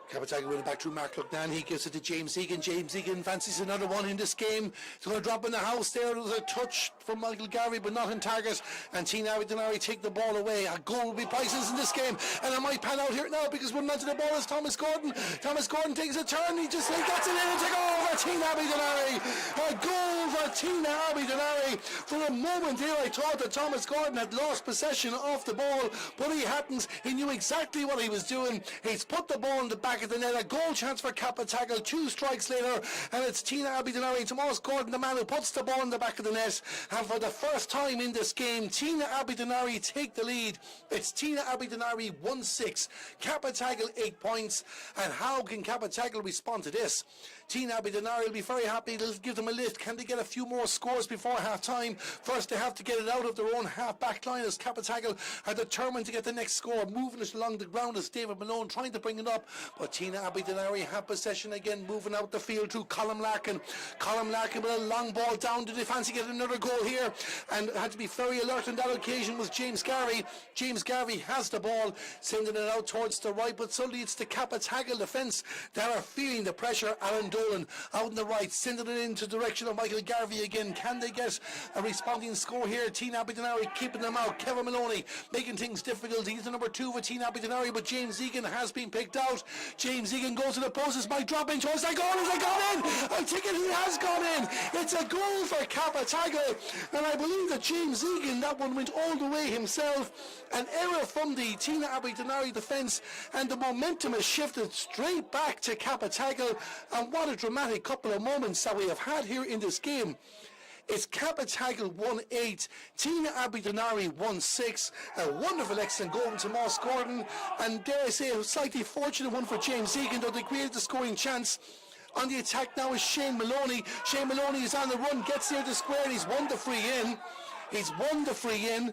Cappataggle winning back through Mark Lucknan. He gives it to James Egan. James Egan fancies another one in this game. It's going to drop in the house there. There was a touch from Michael Garvey, but not in target. And Tynagh take the ball away. A goal will be priceless in this game. And it might pan out here now, because running onto the ball is Thomas Gordon. Thomas Gordon takes a turn. He just gets it in and takes a goal for Tynagh. A goal for Tynagh. For a moment there, I thought that Thomas Gordon had lost possession of the ball, but he hadn't. He knew exactly what he was doing. He's put the ball in the back of the net. A goal chance for Cappataggle. 2 strikes later, and it's Tynagh. Thomas Gordon, the man who puts the ball in the back of the net. And for the first time in this game, Tynagh take the lead. It's Tynagh 1-6. Cappataggle 8 points. And how can Cappataggle respond to this? Tynagh will be very happy. It'll give them a lift. Can they get a few more scores before half time? First, they have to get it out of their own half back line, as Cappataggle are determined to get the next score. Moving it along the ground as David Malone trying to bring it up. But Tynagh have possession again, moving out the field to Colm Larkin. Colm Larkin with a long ball down. Did they fancy getting another goal here? And had to be very alert on that occasion was James Garvey. James Garvey has the ball, sending it out towards the right, but suddenly it's the Cappataggle defence that are feeling the pressure. Alan Dolan out on the right, sending it into the direction of Michael Garvey again. Can they get a responding score here? Tynagh keeping them out. Kevin Maloney making things difficult. He's the number 2 for Tynagh, but James Egan has been picked out. James Egan goes to the post. It's Mike dropping towards that goal. Has it gone in? I think it has gone in. It's a goal for Cappataggle, and I believe that James Egan, that one went all the way himself. An error from the Tynagh Abbey Duniry defence, and the momentum has shifted straight back to Cappataggle. And what a dramatic couple of moments that we have had here in this game. It's Cappataggle 1-8, Tynagh Abbey Duniry 1-6. A wonderful, excellent goal from Tomas Gordon, and dare I say a slightly fortunate one for James Egan, though they created the scoring chance. On the attack now is Shane Maloney. Shane Maloney is on the run, gets near the square, and he's won the free in. He's won the free in,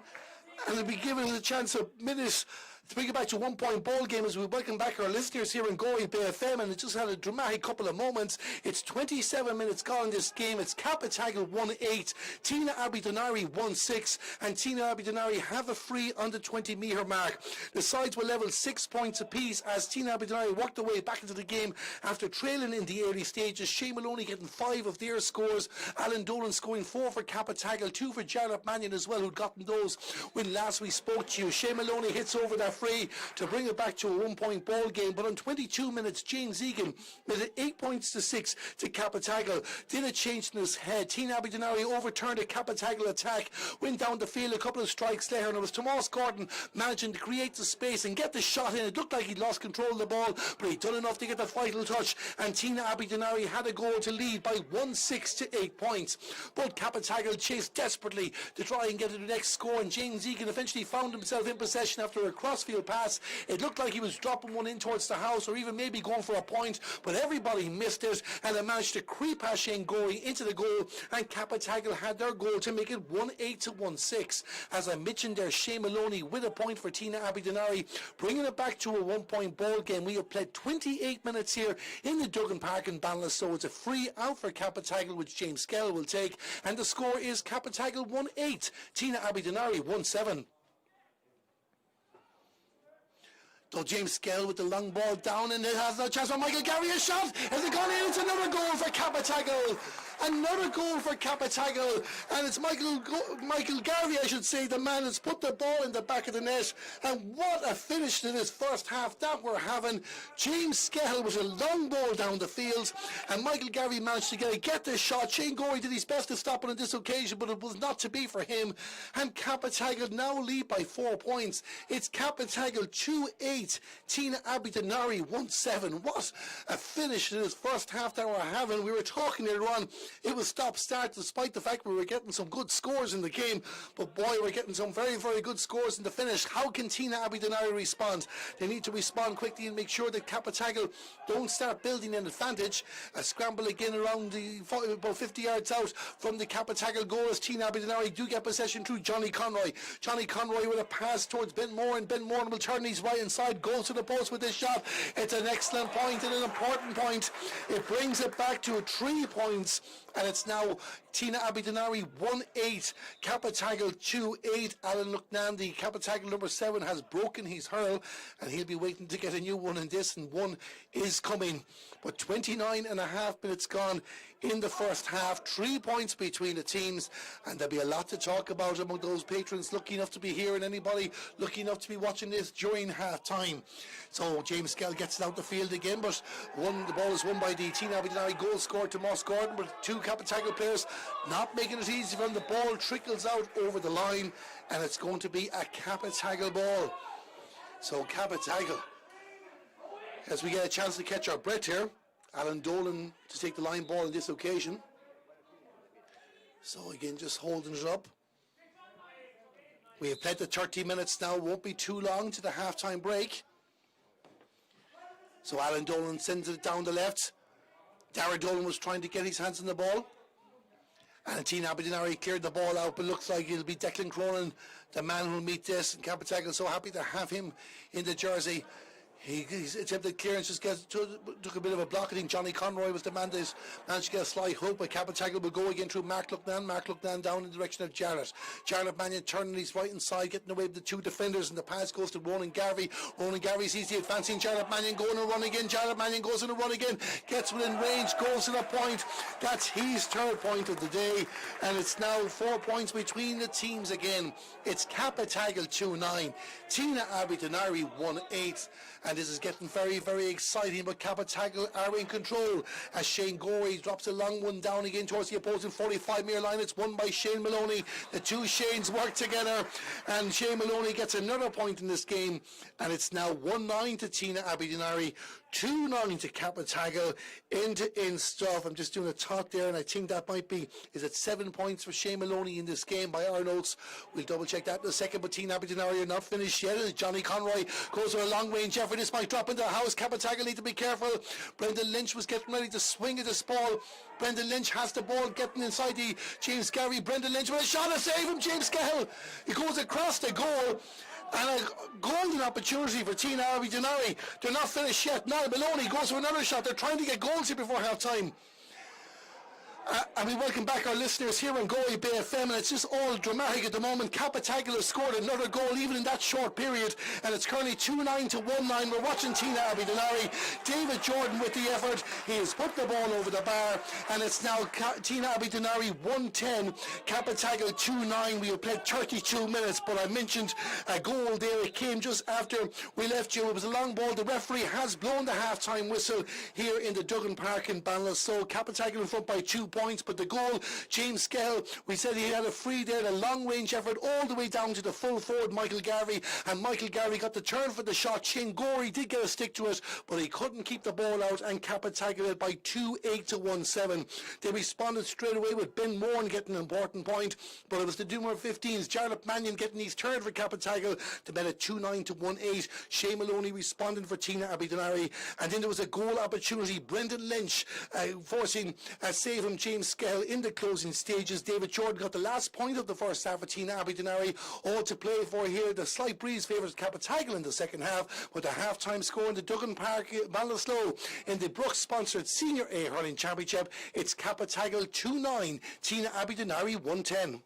and he'll be given the chance of minutes to bring it back to 1 point ball game as we welcome back our listeners here in Galway Bay FM, and it just had a dramatic couple of moments. It's 27 minutes gone in this game. It's Cappataggle 1-8, Tynagh Abbey Duniry 1-6, and Tynagh Abbey Duniry have a free on the 20 metre mark. The sides were level 6 points apiece as Tynagh Abbey Duniry worked their way back into the game after trailing in the early stages. Shane Maloney getting 5 of their scores, Alan Dolan scoring 4 for Cappataggle, 2 for Jarlath Mannion as well, who'd gotten those when last we spoke to you. Shane Maloney hits over that free to bring it back to a 1 point ball game, but on 22 minutes James Egan made it 8 points to 6 to Cappataggle. Did it change in his head? Tynagh Abbey Duniry overturned a Cappataggle attack, went down the field a couple of strikes later, and it was Tomas Gordon managing to create the space and get the shot in. It looked like he'd lost control of the ball, but he'd done enough to get the final touch, and Tynagh Abbey Duniry had a goal to lead by 1-6 to 8 points. But Cappataggle chased desperately to try and get to the next score, and James Egan eventually found himself in possession after a crossfield pass. It looked like he was dropping one in towards the house, or even maybe going for a point, but everybody missed it, and they managed to creep past Shane Gorey into the goal, and Cappataggle had their goal to make it 1-8 to 1-6. As I mentioned there, Shane Maloney with a point for Tynagh Abbey Duniry, bringing it back to a 1 point ball game. We have played 28 minutes here in the Duggan Park in Ballinasloe. It's a free out for Cappataggle, which James Skell will take, and the score is Cappataggle 1-8, Tynagh Abbey Duniry 1-7. So James Skell with the long ball down, and it has no chance for Michael Gary. A shot! Has it gone in? It's another goal for Cappataggle. Another goal for Cappataggle, and it's Michael Garvey, I should say, the man that's put the ball in the back of the net. And what a finish to this first half that we're having. James Skell was a long ball down the field, and Michael Garvey managed to get this shot. Shane Gorey did his best to stop it on this occasion, but it was not to be for him. And Cappataggle now lead by 4 points. It's Cappataggle 2-8, Tynagh Abbey Duniry 1-7. What a finish to this first half that we're having. We were talking later on, it was stop-start despite the fact we were getting some good scores in the game, but boy, we're getting some very, very good scores in the finish. How can Tynagh Abbey Duniry respond? They need to respond quickly and make sure that Cappataggle don't start building an advantage. A scramble again around about 50 yards out from the Cappataggle goal as Tynagh Abbey Duniry do get possession through Johnny Conroy. Johnny Conroy with a pass towards Ben Moore, and Ben Moore will turn his right inside, goes to the post with this shot. It's an excellent point and an important point. It brings it back to 3 points, and it's now Tynagh Abbey Duniry 1-8, Cappataggle 2-8. Alan Lucknan, the Cappataggle number 7, has broken his hurl, and he'll be waiting to get a new one in this, and one is coming. But 29 and a half minutes gone in the first half, 3 points between the teams, and there'll be a lot to talk about among those patrons lucky enough to be here and anybody lucky enough to be watching this during half time. So James Skell gets it out the field again, but the ball is won by the Tynagh Abbey Duniry goal scorer Tomas Gordon, but 2 Cappataggle players not making it easy for them. The ball trickles out over the line, and it's going to be a Cappataggle ball. So Cappataggle, as we get a chance to catch our breath here, Alan Dolan to take the line ball on this occasion. So again, just holding it up. We have played the 30 minutes now, won't be too long to the half-time break. So Alan Dolan sends it down the left. Darragh Dolan was trying to get his hands on the ball, and Tynagh Abbey Duniry cleared the ball out, but looks like it'll be Declan Cronin, the man who'll meet this, and Cappataggle so happy to have him in the jersey. His attempted clearance just took a bit of a block. I think Johnny Conroy was the man that managed to get a slight hook, but Cappataggle will go again through Mark Lucknan. Mark Lucknan down in the direction of Jarlath. Jarlath Mannion turning his right inside, getting away with the 2 defenders, and the pass goes to Ronan Garvey. Ronan Garvey sees the advancing Jarlath Mannion going and run again. Jarlath Mannion goes in and run again, gets within range, goes to the point. That's his 3rd point of the day, and it's now 4 points between the teams again. It's Cappataggle 2-9, Tynagh Abbey Duniry 1-8, and and this is getting very, very exciting, but Cappataggle are in control as Shane Gorey drops a long one down again towards the opposing 45-metre line. It's won by Shane Maloney. The two Shanes work together, and Shane Maloney gets another point in this game, and it's now 1-9 to Tynagh Abbey Duniry, 2-9 to Cappataggle in stuff. I'm just doing a talk there, and I think that might be, is it 7 points for Shane Maloney in this game by our notes? We'll double check that in a second, but Tynagh Abbey Duniry are not finished yet. And Johnny Conroy goes for a long range effort. This might drop into the house. Cappataggle need to be careful. Brendan Lynch was getting ready to swing at this ball. Brendan Lynch has the ball getting inside the James Gary. Brendan Lynch with a shot to save him. James Scahill. It goes across the goal. And a golden opportunity for Tynagh Abbey Duniry. They're not finished yet. Now Maloney goes for another shot. They're trying to get goals here before half time. And we welcome back our listeners here on Galway Bay FM, and it's just all dramatic at the moment. Cappataggle has scored another goal even in that short period, and it's currently 2-9 to 1-9. We're watching Tynagh Abbey Duniry. David Jordan with the effort. He has put the ball over the bar, and it's now Tynagh Abbey Duniry 1-10, Cappataggle 2-9. We have played 32 minutes, but I mentioned a goal there. It came just after we left you. It was a long ball. The referee has blown the half-time whistle here in the Duggan Park in Ballinasloe. Cappataggle in front by 2 points, but the goal, James Scahill, we said he had a free there, a long range effort all the way down to the full forward Michael Garvey, and Michael Garvey got the turn for the shot. Shane Gorey did get a stick to it, but he couldn't keep the ball out, and Cappataggle it by 2-8 to 1-7. They responded straight away with Ben Moore getting an important point, but it was the Duniry 15s, Jarlath Mannion getting his third for Cappataggle to bet it 2-9 to 1-8. Shane Maloney responding for Tynagh Abbey Duniry, and then there was a goal opportunity. Brendan Lynch forcing a save from James Scahill in the closing stages. David Jordan got the last point of the first half of Tynagh Abbey Duniry. All to play for here. The slight breeze favours Cappataggle in the second half, with a half-time score in the Duggan Park, Ballinasloe, in the Brooks-sponsored Senior A Hurling Championship. It's Cappataggle 2-9, Tynagh Abbey Duniry 1-10.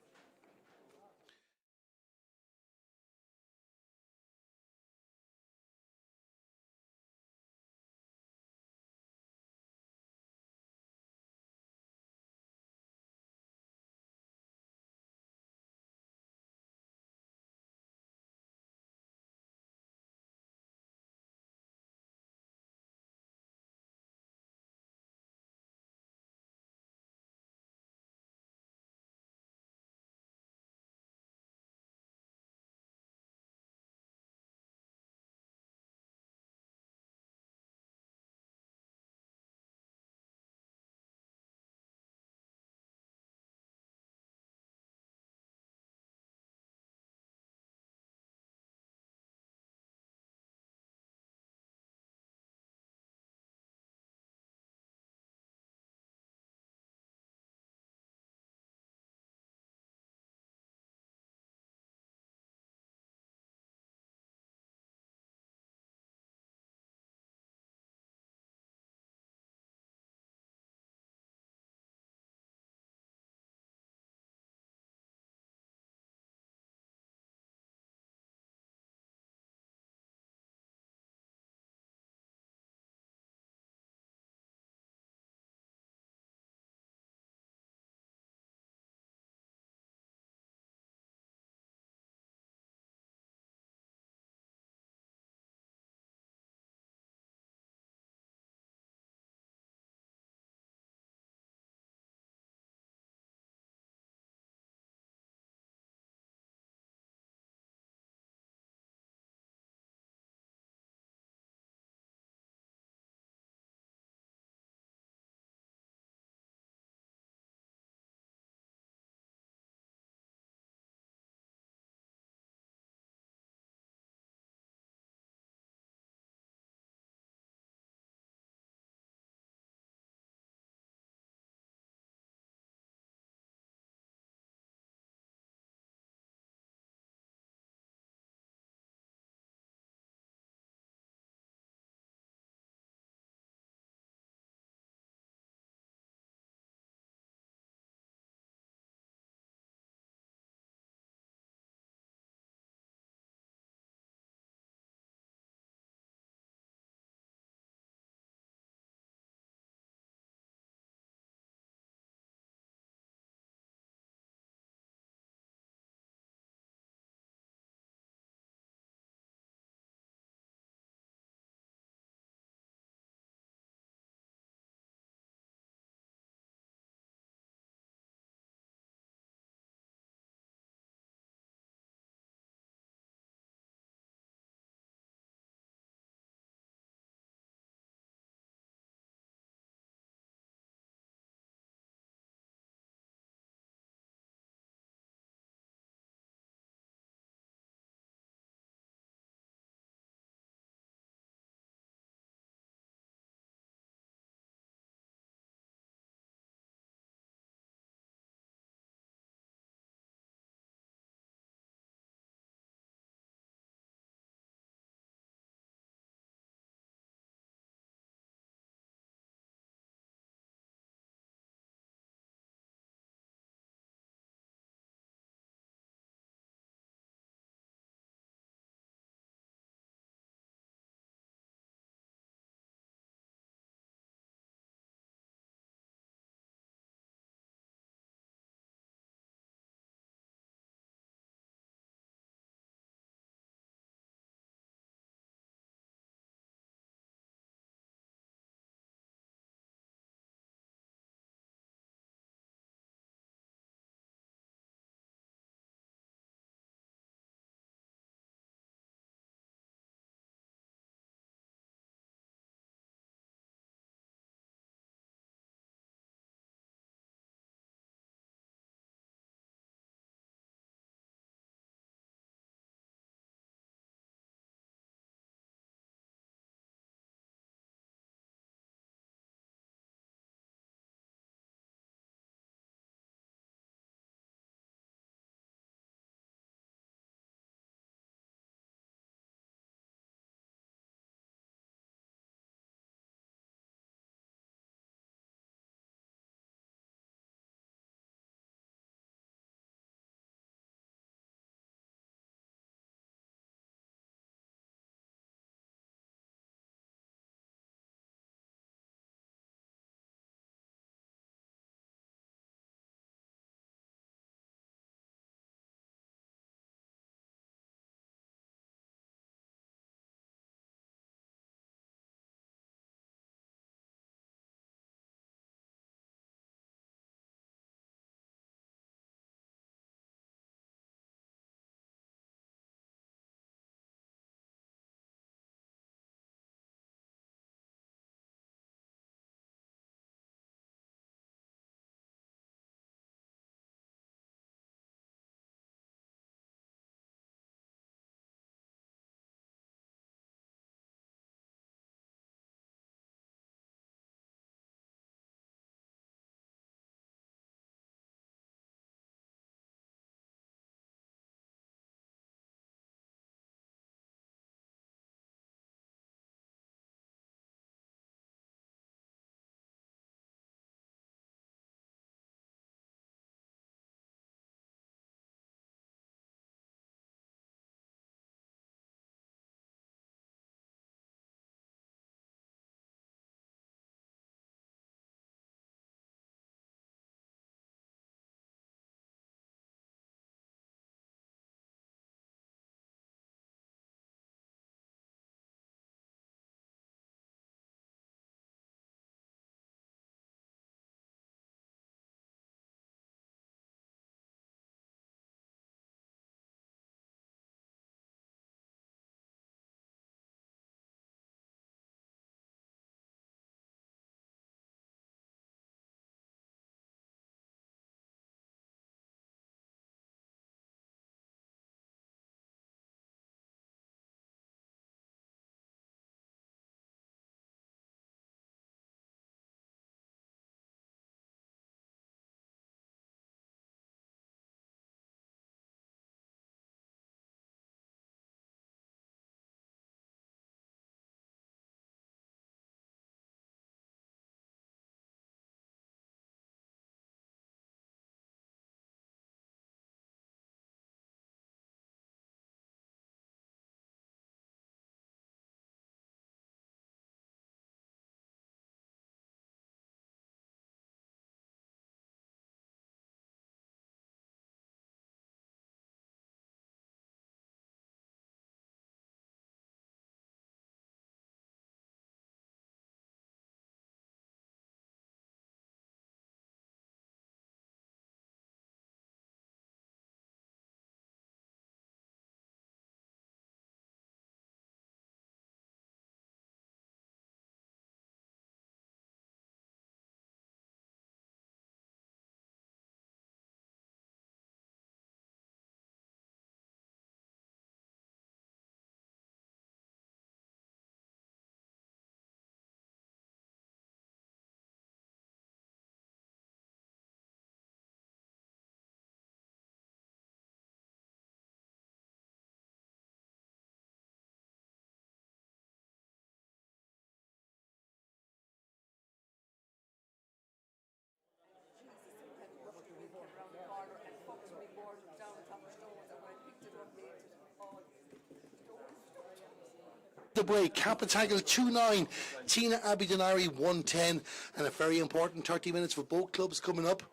the break. Cappataggle 2-9, Tynagh Abbey Duniry 1-10, and a very important 30 minutes for both clubs coming up.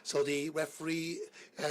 So the referee,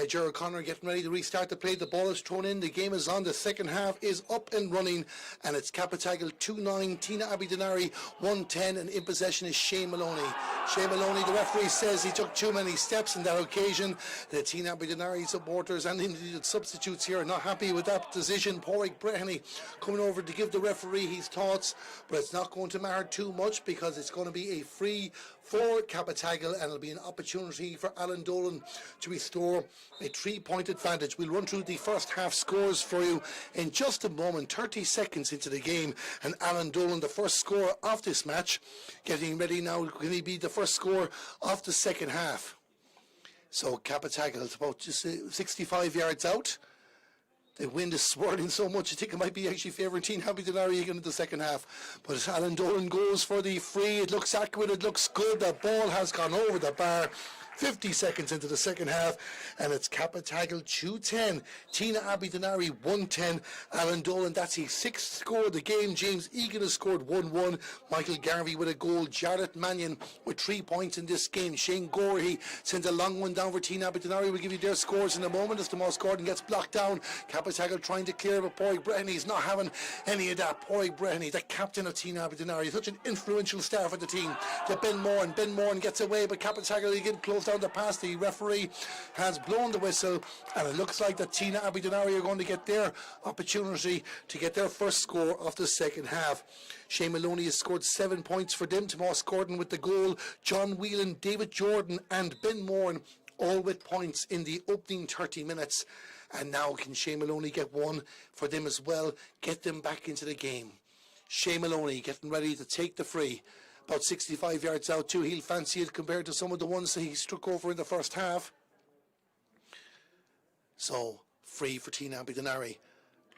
Gerald Connor, getting ready to restart the play. The ball is thrown in. The game is on. The second half is up and running. And it's Cappataggle 2-9, Tynagh Abbey Duniry 1-10. And in possession is Shane Maloney. Shane Maloney, the referee, says he took too many steps on that occasion. The Tynagh Abbey Duniry supporters and indeed the substitutes here are not happy with that decision. Porrick Breheny coming over to give the referee his thoughts. But it's not going to matter too much because it's going to be a free for Cappataggle, and it'll be an opportunity for Alan Dolan to restore a 3-point advantage. We'll run through the first half scores for you in just a moment, 30 seconds into the game, and Alan Dolan, the first scorer of this match, getting ready now. Can he be the first scorer of the second half? So Cappataggle is about just 65 yards out. The wind is swirling so much, I think it might be actually favouring Tynagh Abbey Duniry again in the second half. But as Alan Dolan goes for the free, it looks accurate, it looks good. The ball has gone over the bar. 50 seconds into the second half, and it's Cappataggle 2-10, Tynagh Abbey Duniry 1-10. Alan Dolan, that's his sixth score of the game. James Egan has scored 1-1. Michael Garvey with a goal. Jarlath Mannion with 3 points in this game. Shane Gorey sent a long one down for Tynagh Abbey Duniry. We'll give you their scores in a moment as Tomas Gordon gets blocked down. Cappataggle trying to clear, but Porrick Breheny's not having any of that. Porrick Breheny, the captain of Tynagh Abbey Duniry, such an influential star for the team. To Ben Moran. Ben Moran gets away, but Cappataggle again close down the pass. The referee has blown the whistle, and it looks like that Tynagh Abbey Duniry are going to get their opportunity to get their first score of the second half. Shane Maloney has scored 7 points for them. Tomas Gordon with the goal. John Whelan, David Jordan and Ben Moran all with points in the opening 30 minutes. And now can Shane Maloney get one for them as well, get them back into the game. Shane Maloney getting ready to take the free. About 65 yards out too. He'll fancy it compared to some of the ones that he struck over in the first half. So, free for Tynagh Abbey Duniry.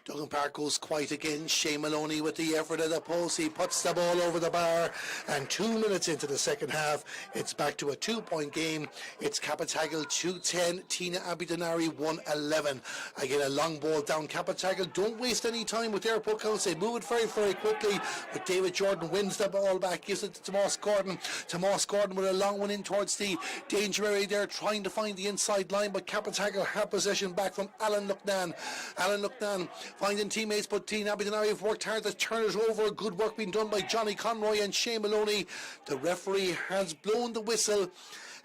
Duggan Park goes quiet again. Shane Maloney with the effort at the post. He puts the ball over the bar. And 2 minutes into the second half, it's back to a 2-point game. It's Cappataggle 2-10, Tynagh Abbey Duniry 1-11. Again, a long ball down Cappataggle. Don't waste any time with their puck outs. They move it very, very quickly. But David Jordan wins the ball back, gives it to Tomas Gordon. Tomas Gordon with a long one in towards the danger area there, trying to find the inside line. But Cappataggle have possession back from Alan Lucknan. Alan Lucknan finding teammates, but Tynagh Abbey Duniry have worked hard to turn it over. Good work being done by Johnny Conroy and Shane Maloney. The referee has blown the whistle,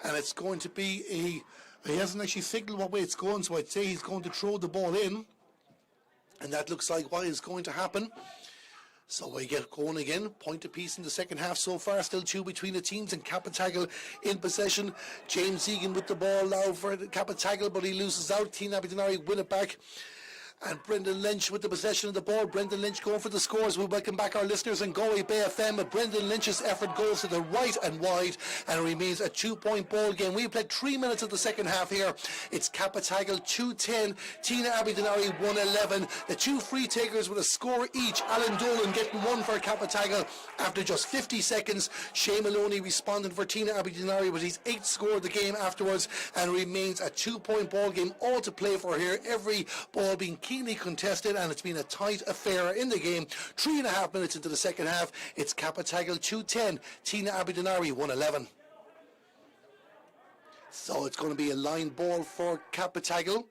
and it's going to be he hasn't actually signalled what way it's going, so I'd say he's going to throw the ball in, and that looks like what is going to happen. So we get going again, point apiece in the second half so far, still 2 between the teams, and Cappataggle in possession. James Egan with the ball now for Cappataggle, but he loses out. Tynagh Abbey Duniry win it back. And Brendan Lynch with the possession of the ball. Brendan Lynch going for the scores. We welcome back our listeners in Galway Bay FM. But Brendan Lynch's effort goes to the right and wide, and it remains a 2-point ball game. We've played 3 minutes of the second half here. It's Cappataggle 2-10, Tynagh Abbey Duniry 1-11. The two free takers with a score each. Alan Dolan getting one for Cappataggle after just 50 seconds. Shane Maloney responding for Tynagh Abbey Duniry with his 8th score of the game afterwards, and remains a 2-point ball game, all to play for here. Every ball being keenly contested, and it's been a tight affair in the game. 3.5 minutes into the second half, it's Cappataggle 2-10, Tynagh Abbey Duniry 1-11. So it's going to be a line ball for Cappataggle.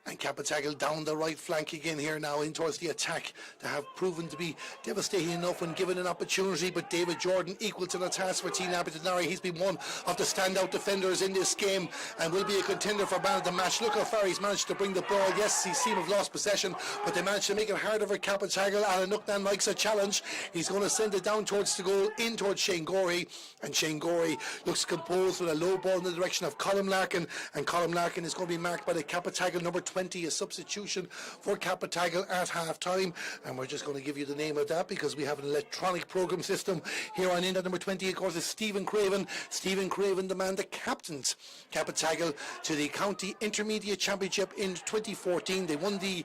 And Cappataggle down the right flank again here now in towards the attack. They have proven to be devastating enough when given an opportunity, but David Jordan equal to the task for Tynagh Abbey Duniry. He's been one of the standout defenders in this game and will be a contender for man of the match. Look how far he's managed to bring the ball. Yes, he seemed to have lost possession, but they managed to make it harder for Cappataggle. Alan Nucknan likes a challenge. He's going to send it down towards the goal, in towards Shane Gorey, and Shane Gorey looks composed with a low ball in the direction of Colm Larkin, and Colm Larkin is going to be marked by the Cappataggle number 20, a substitution for Cappataggle at half time. And we're just going to give you the name of that because we have an electronic program system here on in. At number 20, of course, is Stephen Craven. Stephen Craven, the man that captained Cappataggle to the County Intermediate Championship in 2014. They won the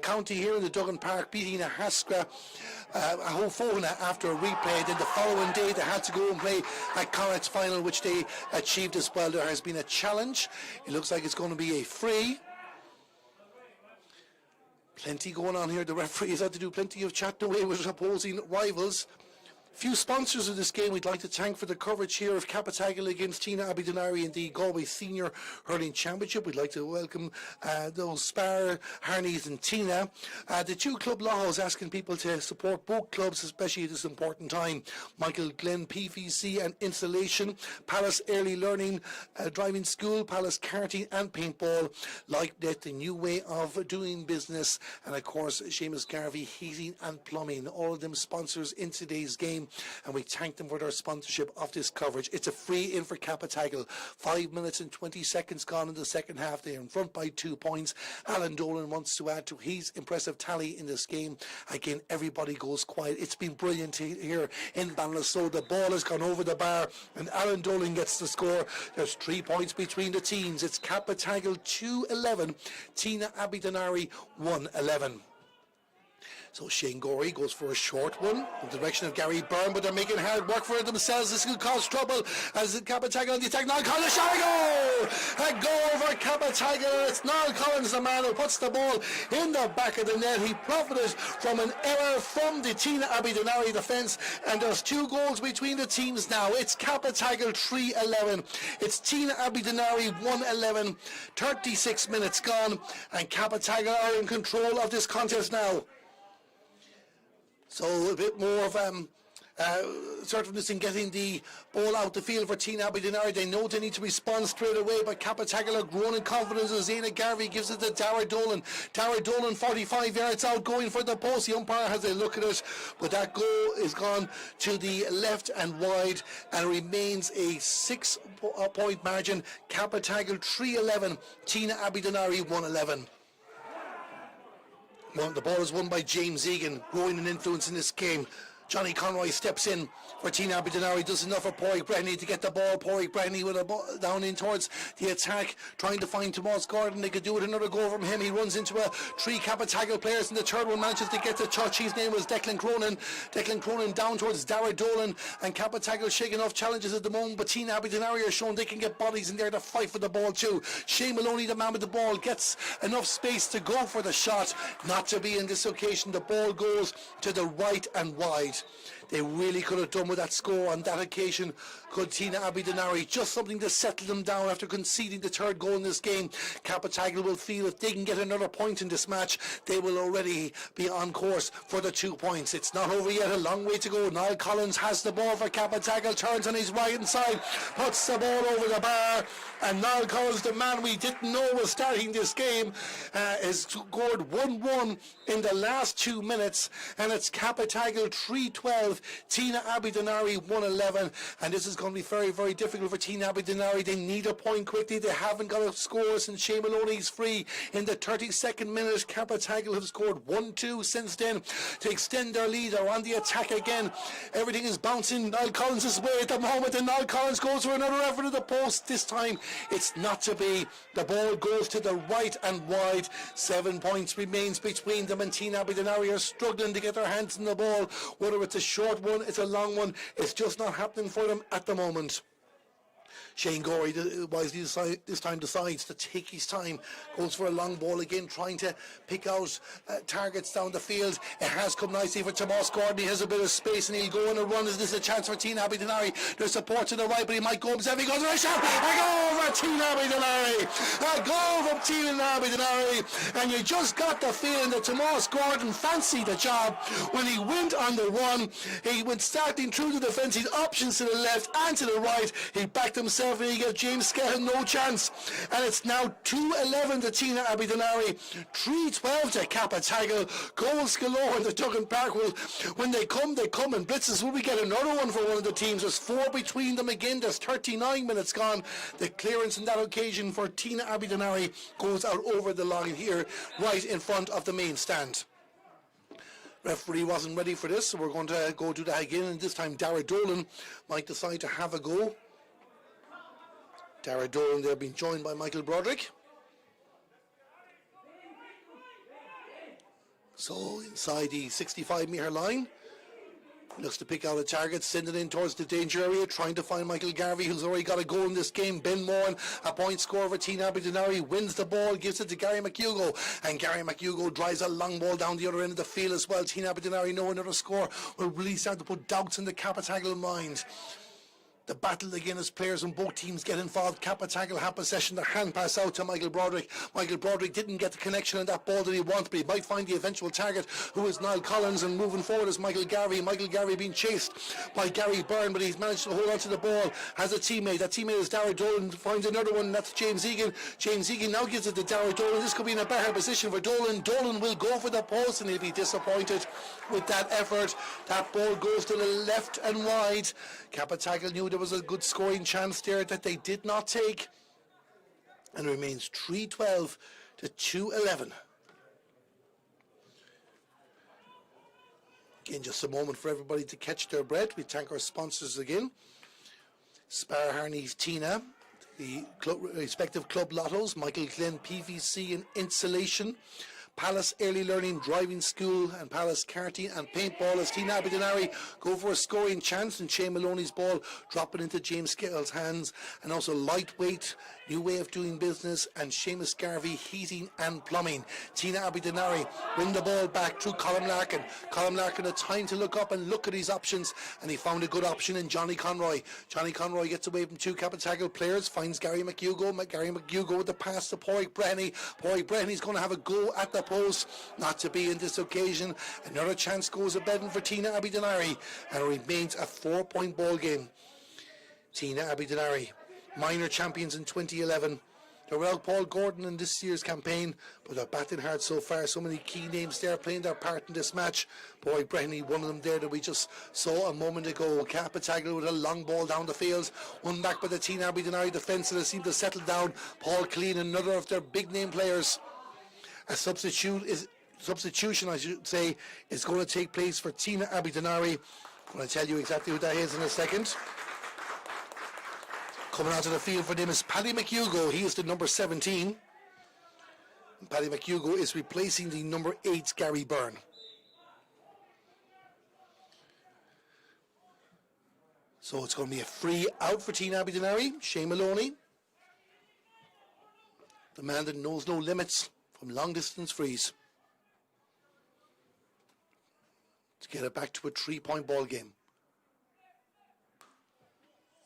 county here in the Duggan Park, beating a Haskra Hofona after a replay. Then the following day they had to go and play a Connacht's final, which they achieved as well. There has been a challenge. It looks like it's going to be a free. Plenty going on here. The referees had to do plenty of chatting away with opposing rivals. Few sponsors of this game we'd like to thank for the coverage here of Cappataggle against Tynagh Abbey Duniry in the Galway Senior Hurling Championship. We'd like to welcome those Spar, Harneys and Tynagh. The two club laws asking people to support both clubs, especially at this important time. Michael Glenn PVC and Installation, Palace Early Learning Driving School, Palace Karting and Paintball, Like That, the new way of doing business, and of course Seamus Garvey Heating and Plumbing. All of them sponsors in today's game, and we thank them for their sponsorship of this coverage. It's a free in for Cappataggle. 5 minutes and 20 seconds gone in the second half. They're in front by 2 points. Alan Dolan wants to add to his impressive tally in this game. Again, everybody goes quiet. It's been brilliant here in Ballinasloe. The ball has gone over the bar and Alan Dolan gets the score. There's 3 points between the teams. It's Cappataggle 2-11, Tynagh Abbey Duniry 1-11. So Shane Gorey goes for a short one in the direction of Gary Byrne, but they're making hard work for it themselves. This could cause trouble as Cappataggle on the attack. Niall Collins, shot a goal! A goal for Cappataggle. It's Niall Collins, the man who puts the ball in the back of the net. He profited from an error from the Tynagh Abbey Duniry defence, and there's 2 goals between the teams now. It's Cappataggle 3-11. It's Tynagh Abbey Duniry 1-11. 36 minutes gone, and Cappataggle are in control of this contest now. So a bit more of assertiveness in getting the ball out the field for Tynagh Abbey Duniry. They know they need to respond straight away, but Cappataggle are growing in confidence as Zena Garvey gives it to Dara Dolan. Dara Dolan 45 yards out going for the post. The umpire has a look at it, but that goal is gone to the left and wide and remains a 6-point margin. Cappataggle 3-11, Tynagh Abbey Duniry 1-11. Well, the ball is won by James Egan, growing an influence in this game. Johnny Conroy steps in for Tynagh Abbey Duniry, does enough for Porrick Brenny to get the ball. Porrick Brenny with a ball down in towards the attack, trying to find Tomas Gordon. They could do it, another goal from him. He runs into 3 Cappataggle players, and the third one manages to get the touch. His name was Declan Cronin. Declan Cronin down towards Dara Dolan, and Cappataggle shaking off challenges at the moment, but Tynagh Abbey Duniry are showing they can get bodies in there to fight for the ball too. Shane Maloney, the man with the ball, gets enough space to go for the shot. Not to be in this occasion. The ball goes to the right and wide. They really could have done with that score on that occasion, could Tynagh Abbey Duniry. Just something to settle them down after conceding the 3rd goal in this game. Cappataggle will feel if they can get another point in this match, they will already be on course for the 2 points. It's not over yet, a long way to go. Niall Collins has the ball for Cappataggle, turns on his right hand side, puts the ball over the bar, and Niall Collins, the man we didn't know was starting this game, has scored 1-1 in the last 2 minutes, and it's Cappataggle 3-12, Tynagh Abbey Duniry 1-11, and this is going to be very, very difficult for Tynagh Abbey Duniry. They need a point quickly. They haven't got a score since Shane Maloney's free in the 32nd minute. Cappataggle have scored 1-2 since then to extend their lead. They're on the attack again. Everything is bouncing Niall Collins' way at the moment, and Niall Collins goes for another effort at the post. This time it's not to be. The ball goes to the right and wide. 7 points remains between them, and Tynagh Abbey Duniry are struggling to get their hands on the ball. Whether it's a short one, it's a long one, it's just not happening for them at the moment. Shane Gorey wisely this time decides to take his time, goes for a long ball again, trying to pick out targets down the field. It has come nicely for Tomas Gordon. He has a bit of space and he'll go on a run. Is this a chance for Tynagh Abbey Duniry? There's support to the right, but he might go himself. He goes for a shot. A goal for Tynagh Abbey Duniry. A goal from Tynagh Abbey Duniry. And you just got the feeling that Tomas Gordon fancied the job when he went on the run. He went starting through the defence. His options to the left and to the right. He backed himself, and he gave James Skelton no chance. And it's now 2-11 to Tynagh Abbey Duniry, 3-12 to Cappataggle. Goals galore in the Duggan Park. Well, when they come and blitzes. Will we get another one for one of the teams? There's 4 between them again. There's 39 minutes gone. The clearance on that occasion for Tynagh Abbey Duniry goes out over the line here, right in front of the main stand. Referee wasn't ready for this, so we're going to go do that again, and this time Dara Dolan might decide to have a go. Dara Dolan there being joined by Michael Broderick. So inside the 65-metre line, Looks to pick out a target, send it in towards the danger area, trying to find Michael Garvey, who's already got a goal in this game. Ben Moran, a point score for Tynagh. Duniry wins the ball, gives it to Gary McHugo, and Gary McHugo drives a long ball down the other end of the field as well. Tynagh Duniry know another score will really start to put doubts in the Cappataggle mind. The battle again as players and both teams get involved. Cappataggle have possession. The hand pass out to Michael Broderick. Michael Broderick didn't get the connection on that ball that he wanted, but he might find the eventual target, who is Niall Collins, and moving forward is Michael Garvey. Michael Garvey being chased by Gary Byrne, but he's managed to hold on to the ball. Has a teammate. That teammate is Darragh Dolan. Finds another one, and that's James Egan. James Egan now gives it to Darragh Dolan. This could be in a better position for Dolan. Dolan will go for the post, and he'll be disappointed with that effort. That ball goes to the left and wide. Cappataggle knew there was a good scoring chance there that they did not take, and remains 3-12 to 2-11. Again, just a moment for everybody to catch their breath. We thank our sponsors again. Spar Harney's Tynagh, the respective club lottos, Michael Glenn PVC and Insulation, Palace Early Learning Driving School, and Palace Karting and Paintball, as Tynagh Duniry go for a scoring chance, and Shane Maloney's ball dropping into James Scales' hands. And also Lightweight, New Way of Doing Business, and Seamus Garvey Heating and Plumbing. Tynagh Duniry win the ball back through Colm Larkin. Colm Larkin had time to look up and look at his options, and he found a good option in Johnny Conroy. Johnny Conroy gets away from two Cappataggle players, finds Gary McHugo. Gary McHugo with the pass to Pádraig Breheny. Pádraig Breheny's going to have a go at the post, not to be in this occasion. Another chance goes a bedding for Tynagh Duniry, and it remains a 4-point ball game. Tynagh Duniry, minor champions in 2011. They're without Paul Gordon in this year's campaign, but they're batting hard so far. So many key names there playing their part in this match. Pádraig Breheny, one of them there that we just saw a moment ago. Cappataggle with a long ball down the field. One back by the Tynagh Duniry defence, and they seem to settle down. Paul Clean, another of their big name players. A substitution, I should say, is going to take place for Tynagh Duniry. I'm going to tell you exactly who that is in a second. Coming onto the field for them is Paddy McHugo. He is the number 17. And Paddy McHugo is replacing the number 8 Gary Byrne. So it's going to be a free out for Tynagh Duniry. Shane Maloney, the man that knows no limits from long distance frees, to get it back to a 3-point ball game.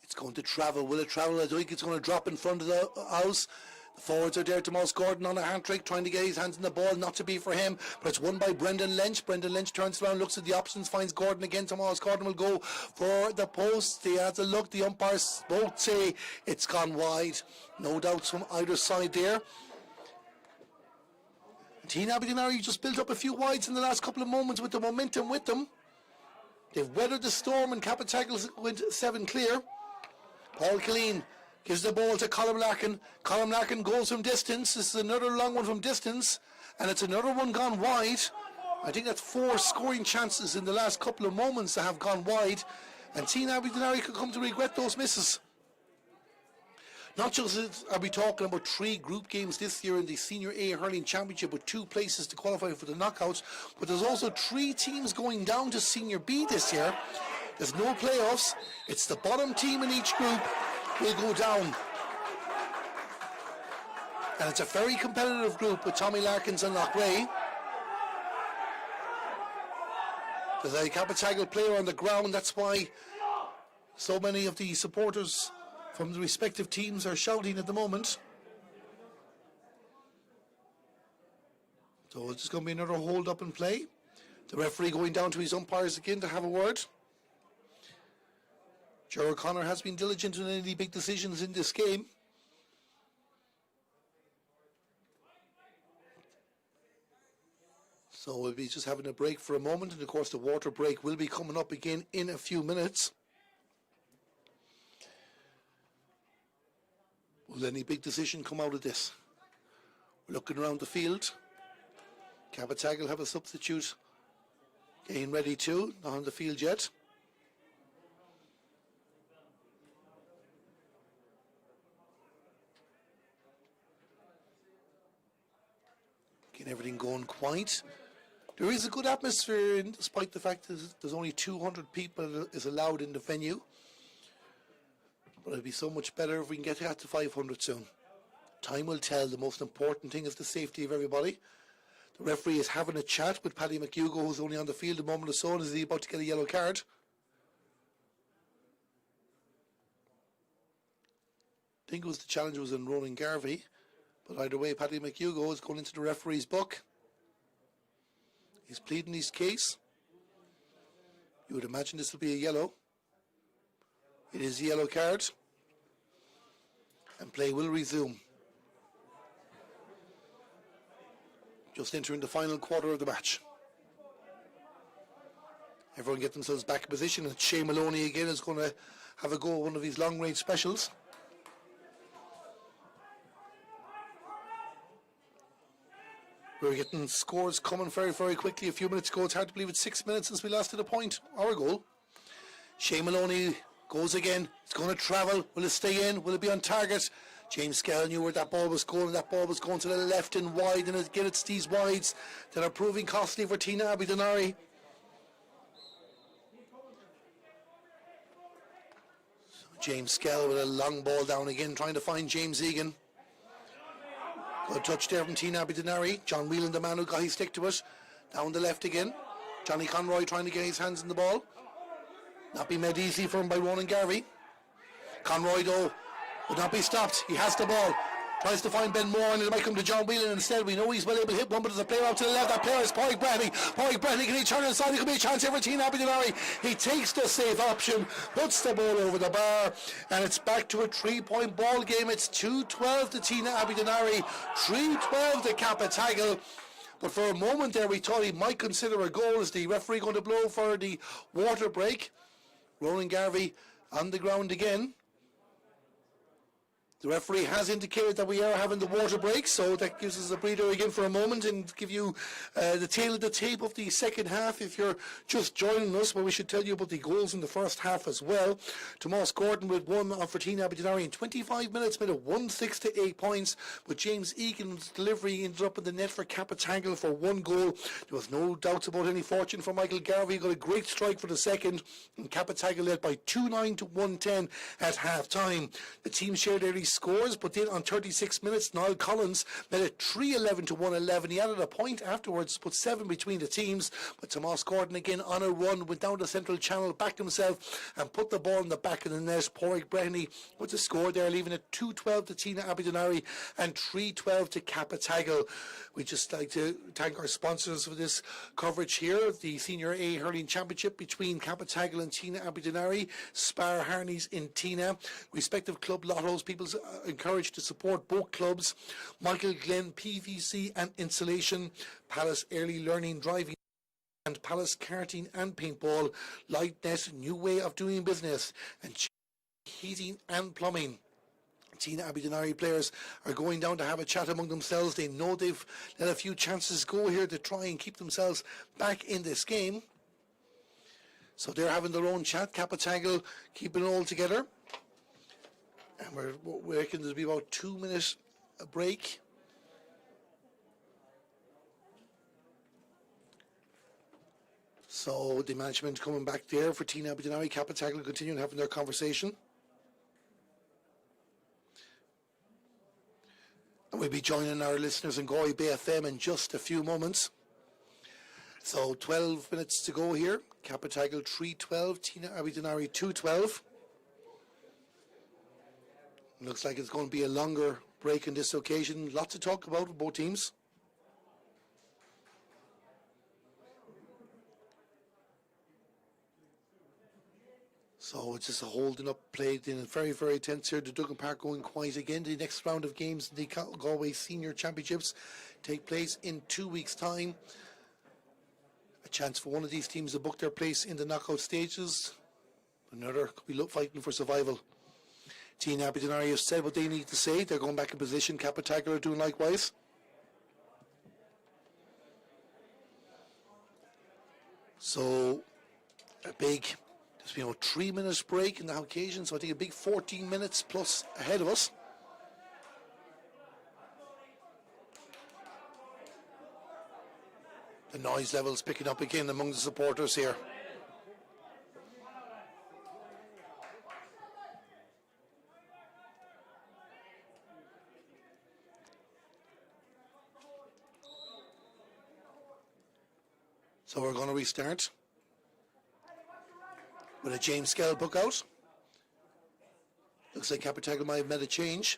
It's going to travel. Will it travel? I think it's going to drop in front of the house. The forwards are there. Tomas Gordon on a hand trick, trying to get his hands in the ball, not to be for him, but it's won by Brendan Lynch. Brendan Lynch turns around, looks at the options, finds Gordon again. Tomas Gordon will go for the post. He has a look. The umpires both say it's gone wide. No doubts from either side there. Tynagh Duniry just built up a few wides in the last couple of moments with the momentum with them. They've weathered the storm, and Cappataggle went 7 clear. Paul Killeen gives the ball to Colm Larkin. Colm Larkin goes from distance. This is another long one from distance, and it's another one gone wide. I think that's 4 scoring chances in the last couple of moments that have gone wide, and Tynagh Duniry could come to regret those misses. Not just are we talking about 3 group games this year in the Senior A Hurling Championship with 2 places to qualify for the knockouts, but there's also 3 teams going down to Senior B this year. There's no playoffs. It's the bottom team in each group will go down. And it's a very competitive group with Tommy Larkins and Loughrea. There's a Cappataggle player on the ground. That's why so many of the supporters from the respective teams are shouting at the moment. So it's just going to be another hold up and play. The referee going down to his umpires again to have a word. Joe O'Connor has been diligent in any big decisions in this game. So we'll be just having a break for a moment, and of course the water break will be coming up again in a few minutes. Will any big decision come out of this? We're looking around the field. Cappataggle have a substitute getting ready too, not on the field yet. Getting everything going quiet. There is a good atmosphere, despite the fact that there's only 200 people is allowed in the venue. But it'll be so much better if we can get that to 500 soon. Time will tell. The most important thing is the safety of everybody. The referee is having a chat with Paddy McHugo, who's only on the field a moment or so, and is he about to get a yellow card? I think it was the challenge was in Ronan Garvey, but either way, Paddy McHugo is going into the referee's book. He's pleading his case. You would imagine this will be a yellow. It is a yellow card, and play will resume. Just entering the final quarter of the match. Everyone get themselves back in position, and Shea Maloney again is going to have a go at one of his long-range specials. We're getting scores coming very, very quickly. A few minutes ago, it's hard to believe it's 6 minutes since we last did a point or a goal. Shea Maloney goes again. It's going to travel. Will it stay in? Will it be on target? James Skell knew where that ball was going. That ball was going to the left and wide, and again it's these wides that are proving costly for Tynagh Abbey Duniry. So James Skell with a long ball down again, trying to find James Egan. Good touch there from Tynagh Abbey Duniry. John Whelan, the man who got his stick to it. Down the left again. Johnny Conroy trying to get his hands in the ball. Not being made easy for him by Ronan Garvey. Conroy, though, would not be stopped. He has the ball. Tries to find Ben Moore, and it might come to John Whelan instead. We know he's well able to hit one, but there's a player out to the left. That player is Padraig Bradley. Padraig Bradley, can he turn inside? It could be a chance here for Tynagh Abbey Duniry. He takes the safe option, puts the ball over the bar, and it's back to a 3-point ball game. It's 2-12 to Tynagh Abbey Duniry, 3-12 to Cappataggle. But for a moment there, we thought he might consider a goal. Is the referee going to blow for the water break? Ronan Garvey on the ground again. The referee has indicated that we are having the water break, so that gives us a breather again for a moment and give you the tail of the tape of the second half if you're just joining us. But we should tell you about the goals in the first half as well. Tomas Gordon with one for Tynagh Abbey Duniry in 25 minutes, made it 1-6 to 8 points. But James Egan's delivery ended up in the net for Cappataggle for 1 goal. There was no doubts about any fortune for Michael Garvey. He got a great strike for the second, and Cappataggle led by 2-9 to 1-10 at half time. The team shared their scores, but then on 36 minutes Niall Collins made it 3-11 to 1-11. He added a point afterwards, put 7 between the teams, but Tomas Gordon again on a run, went down the central channel, backed himself and put the ball in the back of the net. Padraig Bradley with the score there, leaving it 2-12 to Tynagh Abbey Duniry and 3-12 to Cappataggle. We'd just like to thank our sponsors for this coverage here. The Senior A Hurling Championship between Cappataggle and Tynagh Abbey Duniry, Spar Harneys in Tynagh, respective club lottos. People encouraged to support both clubs. Michael Glenn PVC and Insulation, Palace Early Learning Driving, and Palace Karting and Paintball, Lightnet, New Way of Doing Business, and Heating and Plumbing. Tynagh Abbey Duniry players are going down to have a chat among themselves. They know they've let a few chances go here to try and keep themselves back in this game. So they're having their own chat. Cappataggle keeping it all together. And we reckon there'll be about 2 minutes a break. So the management coming back there for Tynagh Abbey Duniry. Cappataggle continuing having their conversation. And we'll be joining our listeners in Galway Bay FM in just a few moments. So 12 minutes to go here. Cappataggle 3-12, Tynagh Abbey Duniry 2-12. Looks like it's going to be a longer break on this occasion. Lots to talk about with both teams. So it's just a holding up play in a very, very tense here. The Duggan Park going quiet again. The next round of games in the Galway Senior Championships take place in 2 weeks' time. A chance for one of these teams to book their place in the knockout stages. Another could be fighting for survival. Tynagh Abbey Duniry have said what they need to say. They're going back in position. Cappataggle are doing likewise. So a big, there's been a 3 minutes break in the occasion, so I think a big 14 minutes plus ahead of us. The noise levels picking up again among the supporters here. So we're going to restart with a James Skell book out. Looks like Cappataggle might have made a change.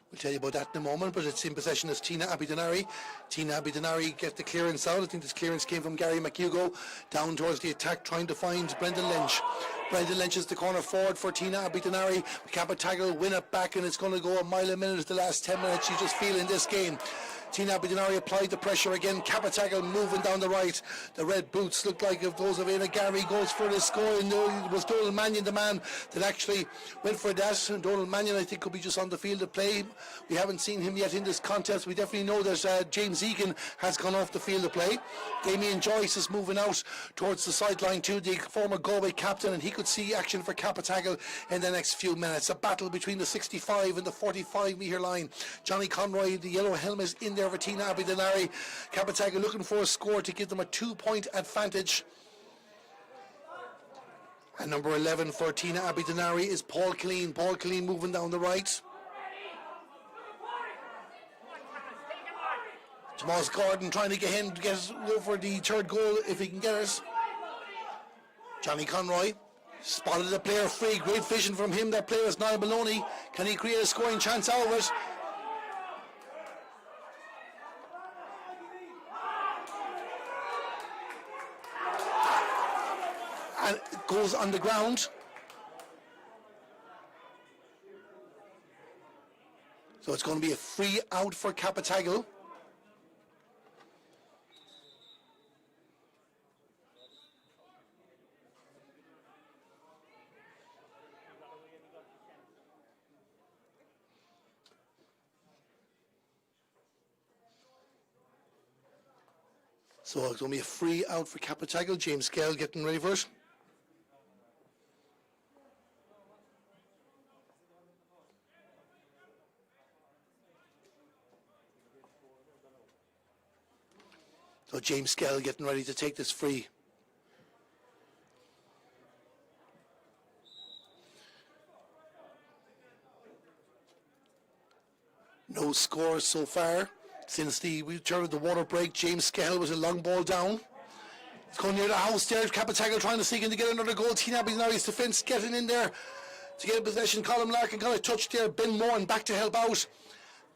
We'll tell you about that in a moment, but it's in possession as Tynagh Abbey Duniry. Tynagh Abbey Duniry get the clearance out. I think this clearance came from Gary McHugo down towards the attack, trying to find Brendan Lynch. Brendan Lynch is the corner forward for Tynagh Abbey Duniry. Cappataggle win it back, and it's going to go a mile a minute the last 10 minutes. You just feel in this game. Tynagh Abbey Duniry applied the pressure again. Cappataggle moving down the right. The red boots look like if those of Éanna Gary goes for the score. And it was Donald Mannion, the man that actually went for that. And Donald Mannion, I think, could be just on the field of play. We haven't seen him yet in this contest. We definitely know that James Egan has gone off the field of play. Damien Joyce is moving out towards the sideline too, the former Galway captain, and he could see action for Cappataggle in the next few minutes. A battle between the 65 and the 45 metre line. Johnny Conroy, the yellow helmet, in there for Tynagh Abbey Duniry. Cappataggle looking for a score to give them a 2-point advantage. And number 11 for Tynagh Abbey Duniry is Paul Killeen. Paul Killeen moving down the right. Tomas Gordon trying to get him to get over the third goal if he can get it. Johnny Conroy spotted the player free. Great vision from him. That player is Niall Maloney. Can he create a scoring chance out of it? And it goes on the ground. So it's going to be a free out for Cappataggle. So it's going to be a free out for Cappataggle. James Skell getting ready for it. So James Skell getting ready to take this free. No scores so far. Since the return of the water break, James Skell was a long ball down. It's going near the house there. Cappataggle trying to sneak in to get another goal. Tynagh Abbey Duniry's defence getting in there to get a possession. Colin Larkin got a touch there. Ben Moran back to help out.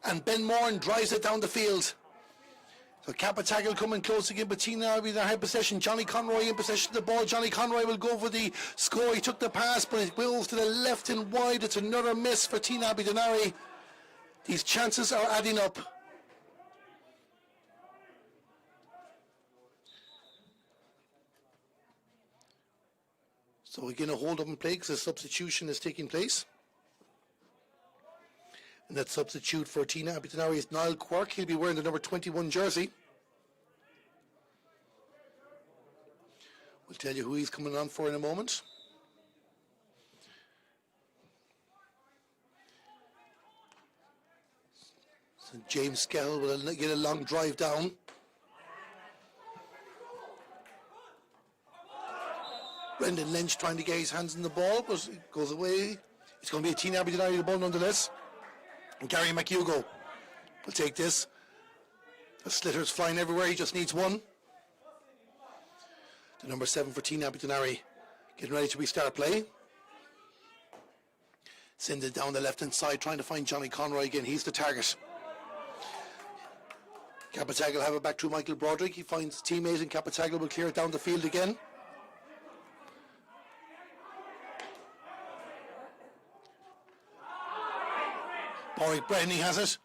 And Ben Moran drives it down the field. So Cappataggle coming close again, but Tynagh Abbey Duniry had possession. Johnny Conroy in possession of the ball. Johnny Conroy will go for the score. He took the pass, but it goes to the left and wide. It's another miss for Tynagh Abbey Duniry. These chances are adding up. So again, a hold up in play because a substitution is taking place. And that substitute for Tynagh Abbey Duniry is Niall Quirk. He'll be wearing the number 21 jersey. We'll tell you who he's coming on for in a moment. So James Skell will get a long drive down. Brendan Lynch trying to get his hands on the ball, but it goes away. It's going to be a Tynagh Abbey Duniry the ball nonetheless. And Gary McHugo will take this. The slitter's flying everywhere. He just needs one. The number 7 for Tynagh Abbey Duniry getting ready to restart play. Send it down the left-hand side, trying to find Johnny Conroy again. He's the target. Cappataggle will have it back to Michael Broderick. He finds his teammate, and Cappataggle will clear it down the field again. Warwick Brennan has it.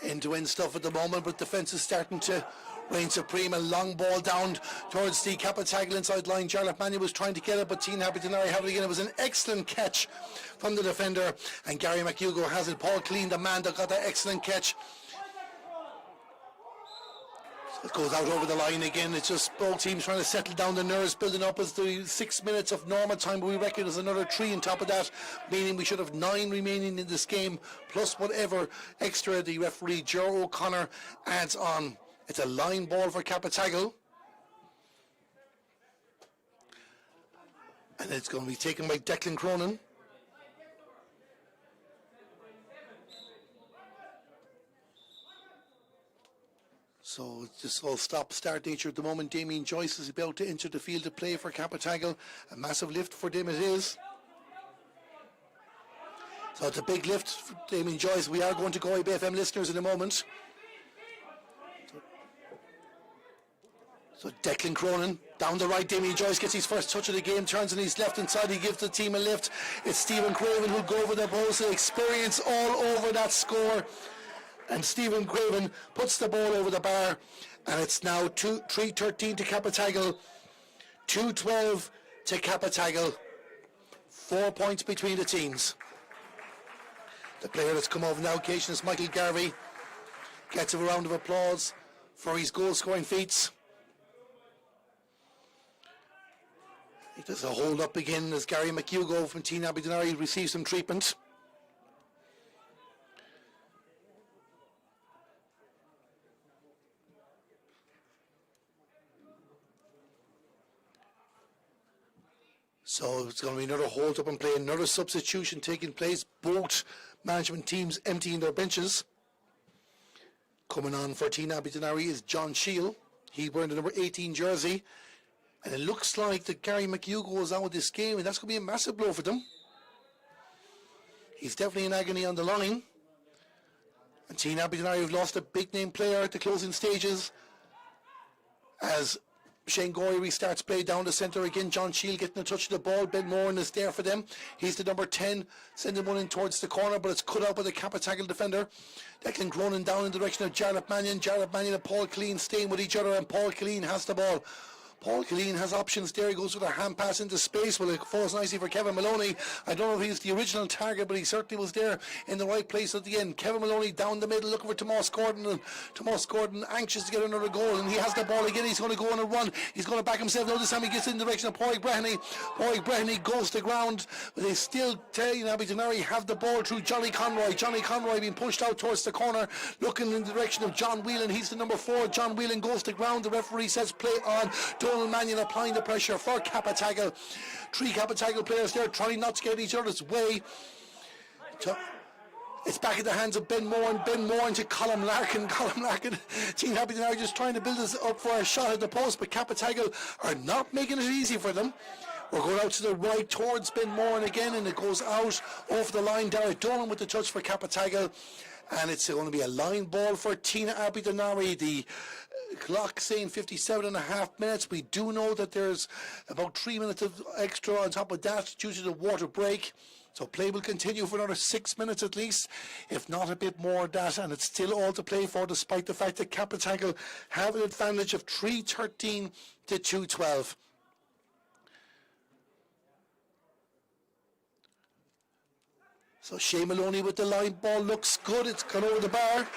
End-to-end stuff at the moment, but defence is starting to reign supreme. A long ball down towards the Cappataggle inside line. Charlotte Mannion was trying to get it, but Tynagh Abbey Duniry have it again. It was an excellent catch from the defender, and Gary McHugo has it. Paul Killeen, the man that got that excellent catch. It goes out over the line again. It's just both teams trying to settle down the nerves, building up as the 6 minutes of normal time, but we reckon there's another 3 on top of that, meaning we should have 9 remaining in this game, plus whatever extra the referee Joe O'Connor adds on. It's a line ball for Cappataggle. And it's going to be taken by Declan Cronin. So it's just all stop-start nature at the moment. Damien Joyce is about to enter the field to play for Cappataggle. A massive lift for them it is. So it's a big lift for Damien Joyce. We are going to go Abbey FM listeners in a moment. So Declan Cronin down the right. Damien Joyce gets his first touch of the game, turns on his left inside. He gives the team a lift. It's Stephen Craven who'll go over the post. Experience all over that score. And Stephen Craven puts the ball over the bar, and it's now 3-13 to Cappataggle, 2-12 to Cappataggle. 4 points between the teams. The player that's come over now occasion is Michael Garvey. Gets a round of applause for his goal-scoring feats. He does a hold up again as Gary McHugh from Tynagh Duniry receives some treatment. So it's going to be another hold up and play, another substitution taking place. Both management teams emptying their benches. Coming on for Tynagh Duniry is John Shield. He wearing the number 18 jersey. And it looks like that Gary McHugh goes out with this game, and that's going to be a massive blow for them. He's definitely in agony on the line. And Tynagh Duniry have lost a big name player at the closing stages as Shane Gorey restarts play down the centre again. John Shield getting a touch of the ball. Ben Moran is there for them. He's the number 10, sending one in towards the corner, but it's cut out by the Cappataggle defender. Declan Cronin down in the direction of Jarlath Mannion. Jarlath Mannion and Paul Killeen staying with each other, and Paul Killeen has the ball. Paul Killeen has options there. He goes with a hand pass into space. Well, it falls nicely for Kevin Maloney. I don't know if he's the original target, but he certainly was there in the right place at the end. Kevin Maloney down the middle looking for Tomas Gordon. And Tomas Gordon anxious to get another goal. And he has the ball again. He's going to go on a run. He's going to back himself. Now this time he gets in the direction of Pádraig Breheny. Pádraig Breheny goes to ground. But they still tell you Abbey Duniry have the ball through Johnny Conroy. Johnny Conroy being pushed out towards the corner. Looking in the direction of John Whelan. He's the number 4. John Whelan goes to ground. The referee says play on. Donald Mannion applying the pressure for Cappataggle. 3 Cappataggle players there trying not to get each other's way. It's back in the hands of Ben Moran. Ben Moran to Colm Larkin. Colm Larkin. Team Abbey Duniry just trying to build us up for a shot at the post, but Cappataggle are not making it easy for them. We're going out to the right towards Ben Moran again, and it goes out off the line. Derek Dolan with the touch for Cappataggle. And it's going to be a line ball for Tynagh Abbey Duniry. The clock saying 57.5 minutes. We do know that there's about 3 minutes of extra on top of that due to the water break. So play will continue for another 6 minutes at least, if not a bit more of that. And it's still all to play for, despite the fact that Cappataggle have an advantage of 3-13 to 2-12. So Shane Maloney with the line ball looks good. It's gone over the bar.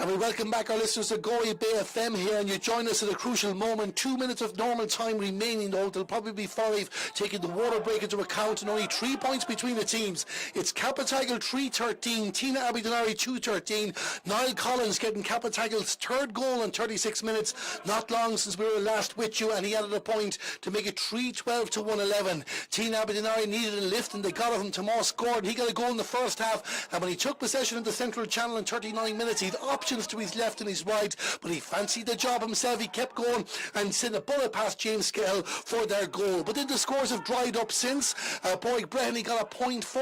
And we welcome back our listeners to Galway Bay FM here, and you join us at a crucial moment. 2 minutes of normal time remaining, though. There'll probably be 5, taking the water break into account, and only 3 points between the teams. It's Cappataggle 3-13, Tynagh Abbey Duniry 2-13. Niall Collins getting Cappataggle's 3rd goal in 36 minutes. Not long since we were last with you, and he added a point to make it 3-12 to 1-11. Tynagh Abbey Duniry needed a lift, and they got it from Tomas Gordon. He got a goal in the first half, and when he took possession of the central channel in 39 minutes, he'd options to his left and his right, but he fancied the job himself. He kept going and sent a bullet past James Skell for their goal. But then the scores have dried up since. Pádraig Breheny got a point for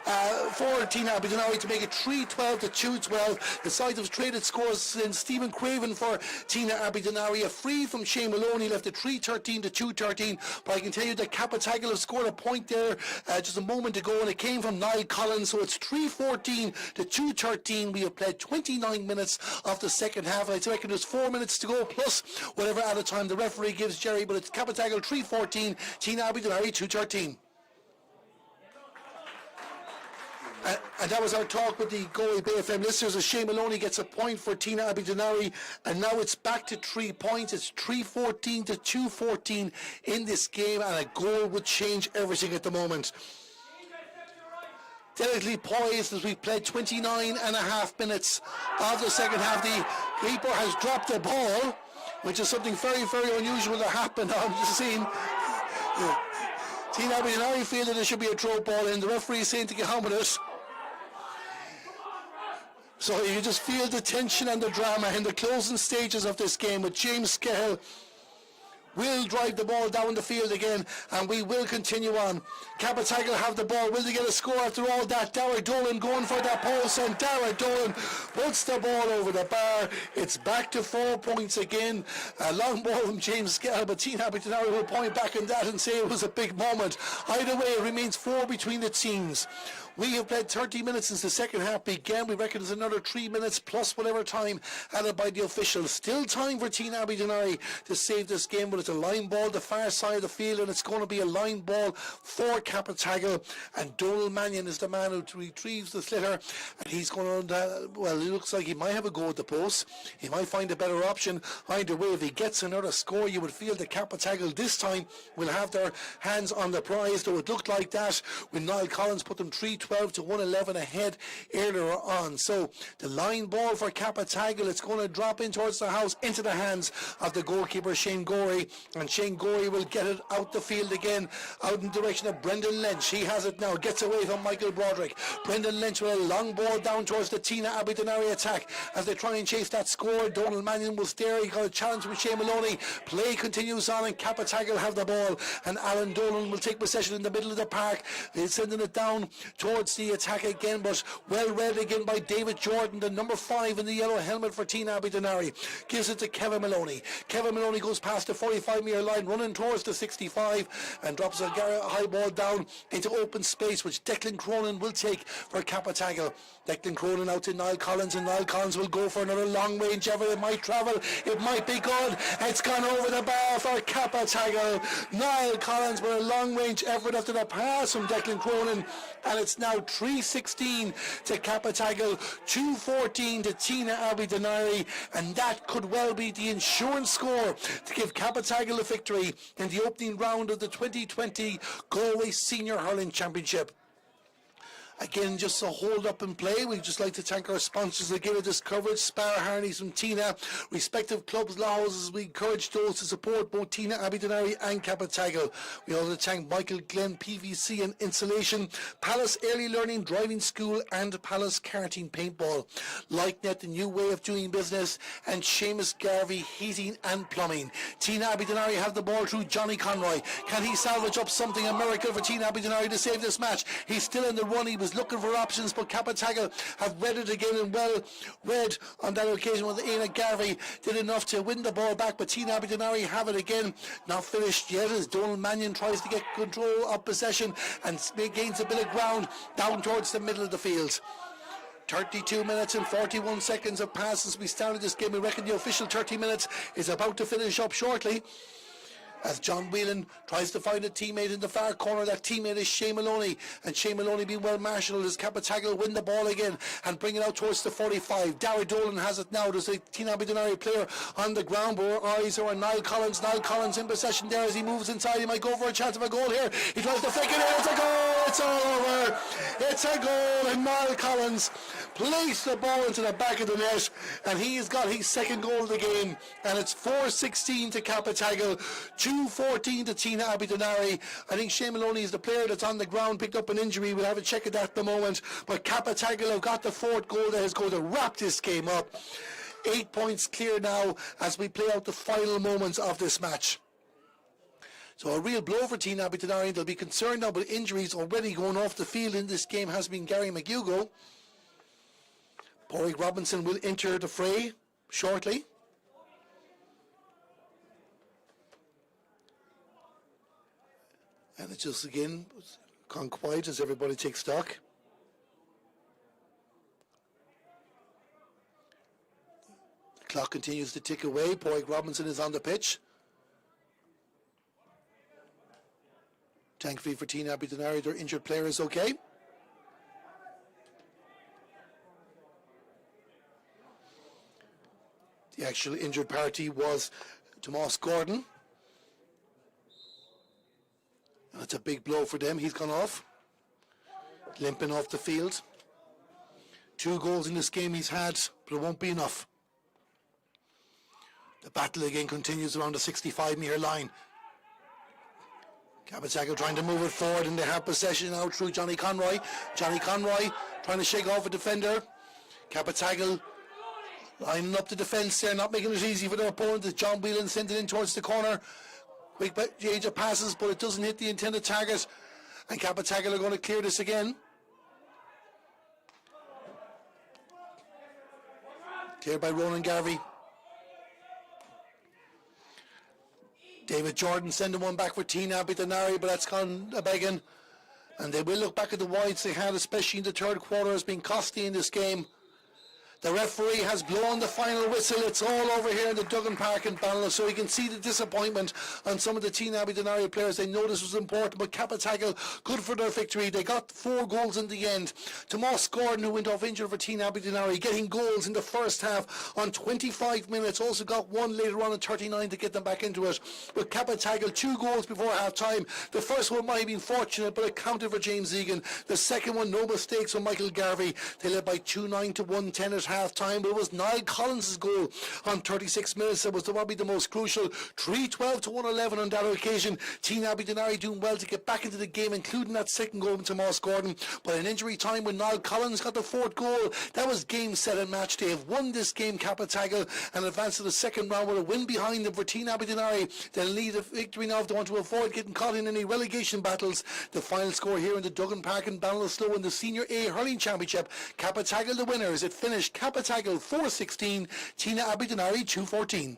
Tynagh Abbey Duniry to make it 3-12 to 2-12. The sides have traded scores since. Stephen Craven for Tynagh Abbey Duniry. A free from Shane Maloney left it 3-13 to 2-13. But I can tell you that Cappataggle have scored a point there just a moment ago, and it came from Niall Collins. So it's 3-14 to 2-13. We have played 29 minutes of the second half. I reckon there's 4 minutes to go, plus whatever added time the referee gives Jerry. But it's Cappataggle 3-14, Tynagh Abbey Duniry 2-13. And that was our talk with the Galway Bay FM listeners. As Shane Maloney gets a point for Tynagh Abbey Duniry, and now it's back to 3 points. It's 3-14 to 2-14 in this game, and a goal would change everything at the moment. Delicately poised as we've played 29 and a half minutes of the second half. The keeper has dropped the ball, which is something very, very unusual to happen on the scene. Tynagh Abbey Duniry feel that there should be a throw ball in. The referee is saying to get on with it. So you just feel the tension and the drama in the closing stages of this game, with James Scahill will drive the ball down the field again, and we will continue on. Cappataggle have the ball. Will they get a score after all that? Dara Dolan going for that post, and Dara Dolan puts the ball over the bar. It's back to 4 points again. A long ball from James Scahill, but Tynagh Abbey Duniry will point back on that and say it was a big moment. Either way, it remains 4 between the teams. We have played 30 minutes since the second half began. We reckon there's another 3 minutes plus whatever time added by the officials. Still time for Tynagh Abbey Duniry to save this game, but it's a line ball the far side of the field, and it's going to be a line ball for Cappataggle. And Donal Mannion is the man who retrieves the sliotar, and he's going to, well, it looks like he might have a go at the post. He might find a better option. Either way, if he gets another score, you would feel that Cappataggle this time will have their hands on the prize, though it looked like that when Niall Collins put them 3-12 to 1-11 ahead earlier on. So the line ball for Cappataggle, it's going to drop in towards the house, into the hands of the goalkeeper Shane Gorey, and Shane Gorey will get it out the field again, out in the direction of Brendan Lynch. He has it now, gets away from Michael Broderick. Brendan Lynch with a long ball down towards the Tynagh Abbey Duniry attack as they try and chase that score. Donal Mannion will stare. He got a challenge from Shane Maloney. Play continues on, and Cappataggle have the ball, and Alan Dolan will take possession in the middle of the park. He's sending it down towards the attack again, but well read again by David Jordan, the number 5 in the yellow helmet for Tynagh Abbey Duniry. Gives it to Kevin Maloney. Kevin Maloney goes past the 45-metre line, running towards the 65, and drops a high ball down into open space, which Declan Cronin will take for Cappataggle. Declan Cronin out to Niall Collins, and Niall Collins will go for another long range effort. It might travel, it might be good. It's gone over the bar for Cappataggle. Niall Collins with a long range effort after the pass from Declan Cronin, and it's now 3-16 to Cappataggle, 2-14 to Tynagh Abbey Duniry, and that could well be the insurance score to give Cappataggle a victory in the opening round of the 2020 Galway Senior Hurling Championship. Again, just a hold up and play. We'd just like to thank our sponsors again of this coverage, Spar Harneys from Tynagh, respective clubs, law houses. We encourage those to support both Tynagh Abbey Duniry and Cappataggle. We also thank Michael Glenn PVC and Insulation, Palace Early Learning Driving School, and Palace Karting Paintball, LikeNet, the new way of doing business, and Seamus Garvey Heating and Plumbing. Tynagh Abbey Duniry have the ball through Johnny Conroy. Can he salvage up something, a miracle for Tynagh Abbey Duniry to save this match? He's still in the run. He was looking for options, but Cappataggle have read it again, and well read on that occasion with Éanna Garvey did enough to win the ball back, but Tynagh Abbey Duniry have it again. Not finished yet as Donal Mannion tries to get control of possession and gains a bit of ground down towards the middle of the field. 32 minutes and 41 seconds have passed since we started this game. We reckon the official 30 minutes is about to finish up shortly, as John Whelan tries to find a teammate in the far corner. That teammate is Shane Maloney, and Shane Maloney being well marshalled as Cappataggle win the ball again and bring it out towards the 45. Dara Dolan has it now. There's a Tynagh Abbey Duniry player on the ground, but our eyes are on Niall Collins. Niall Collins in possession there as he moves inside. He might go for a chance of a goal here. He tries to flick it in. It's a goal. It's all over. It's a goal, and Niall Collins placed the ball into the back of the net, and he's got his second goal of the game, and it's 4-16 to Cappataggle, 2-14 to Tynagh Abbey Duniry. I think Shane Maloney is the player that's on the ground, picked up an injury. We'll have a check of that at the moment, but Cappataggle have got the fourth goal that is going to wrap this game up. 8 points clear now as we play out the final moments of this match. So a real blow for Tynagh Abbey Duniry. They'll be concerned now with injuries already going off the field in this game has been Gary McHugo. Pádraig Robinson will enter the fray shortly. And it's just again gone quiet as everybody takes stock. The clock continues to tick away. Pádraig Robinson is on the pitch. Thankfully for Tynagh Abbey Duniry, their injured player is okay. The actual injured party was Tomas Gordon. That's a big blow for them. He's gone off, limping off the field. 2 goals in this game he's had, but it won't be enough. The battle again continues around the 65-metre line. Cappataggle trying to move it forward, and they have possession now through Johnny Conroy. Johnny Conroy trying to shake off a defender. Cappataggle lining up the defence there, not making it easy for their opponent as John Whelan sent it in towards the corner. Quick change of passes, but it doesn't hit the intended target. And Cappataggle are going to clear this again. Cleared by Ronan Garvey. David Jordan sending one back for Tynagh Duniry, but that's gone a begging. And they will look back at the wides they had, especially in the third quarter, as being costly in this game. The referee has blown the final whistle. It's all over here in the Duggan Park in Ballina, so you can see the disappointment on some of the Tynagh Duniry players. They know this was important, but Cappataggle, good for their victory. They got 4 goals in the end. Tomas Gordon, who went off injured for Tynagh Duniry, getting goals in the first half on 25 minutes. Also got one later on in 39 to get them back into it. But Cappataggle, 2 goals before half-time. The first one might have been fortunate, but it counted for James Egan. The second one, no mistakes from Michael Garvey. They led by 2-9 to 1-10 at half-time, but it was Niall Collins' goal on 36 minutes that was probably the most crucial. 3-12 to 1-11 on that occasion. Tynagh Duniry doing well to get back into the game, including that second goal from Tomas Gordon. But in injury time, when Niall Collins got the 4th goal, that was game, set and match. They have won this game, Cappataggle, and advanced to the second round with a win behind them for Tynagh Duniry. They'll need a victory now if they want to avoid getting caught in any relegation battles. The final score here in the Duggan Park in Ballinasloe in the Senior A Hurling Championship. Cappataggle the winners. It finished Cappataggle 4-16, Tynagh Duniry 2-14.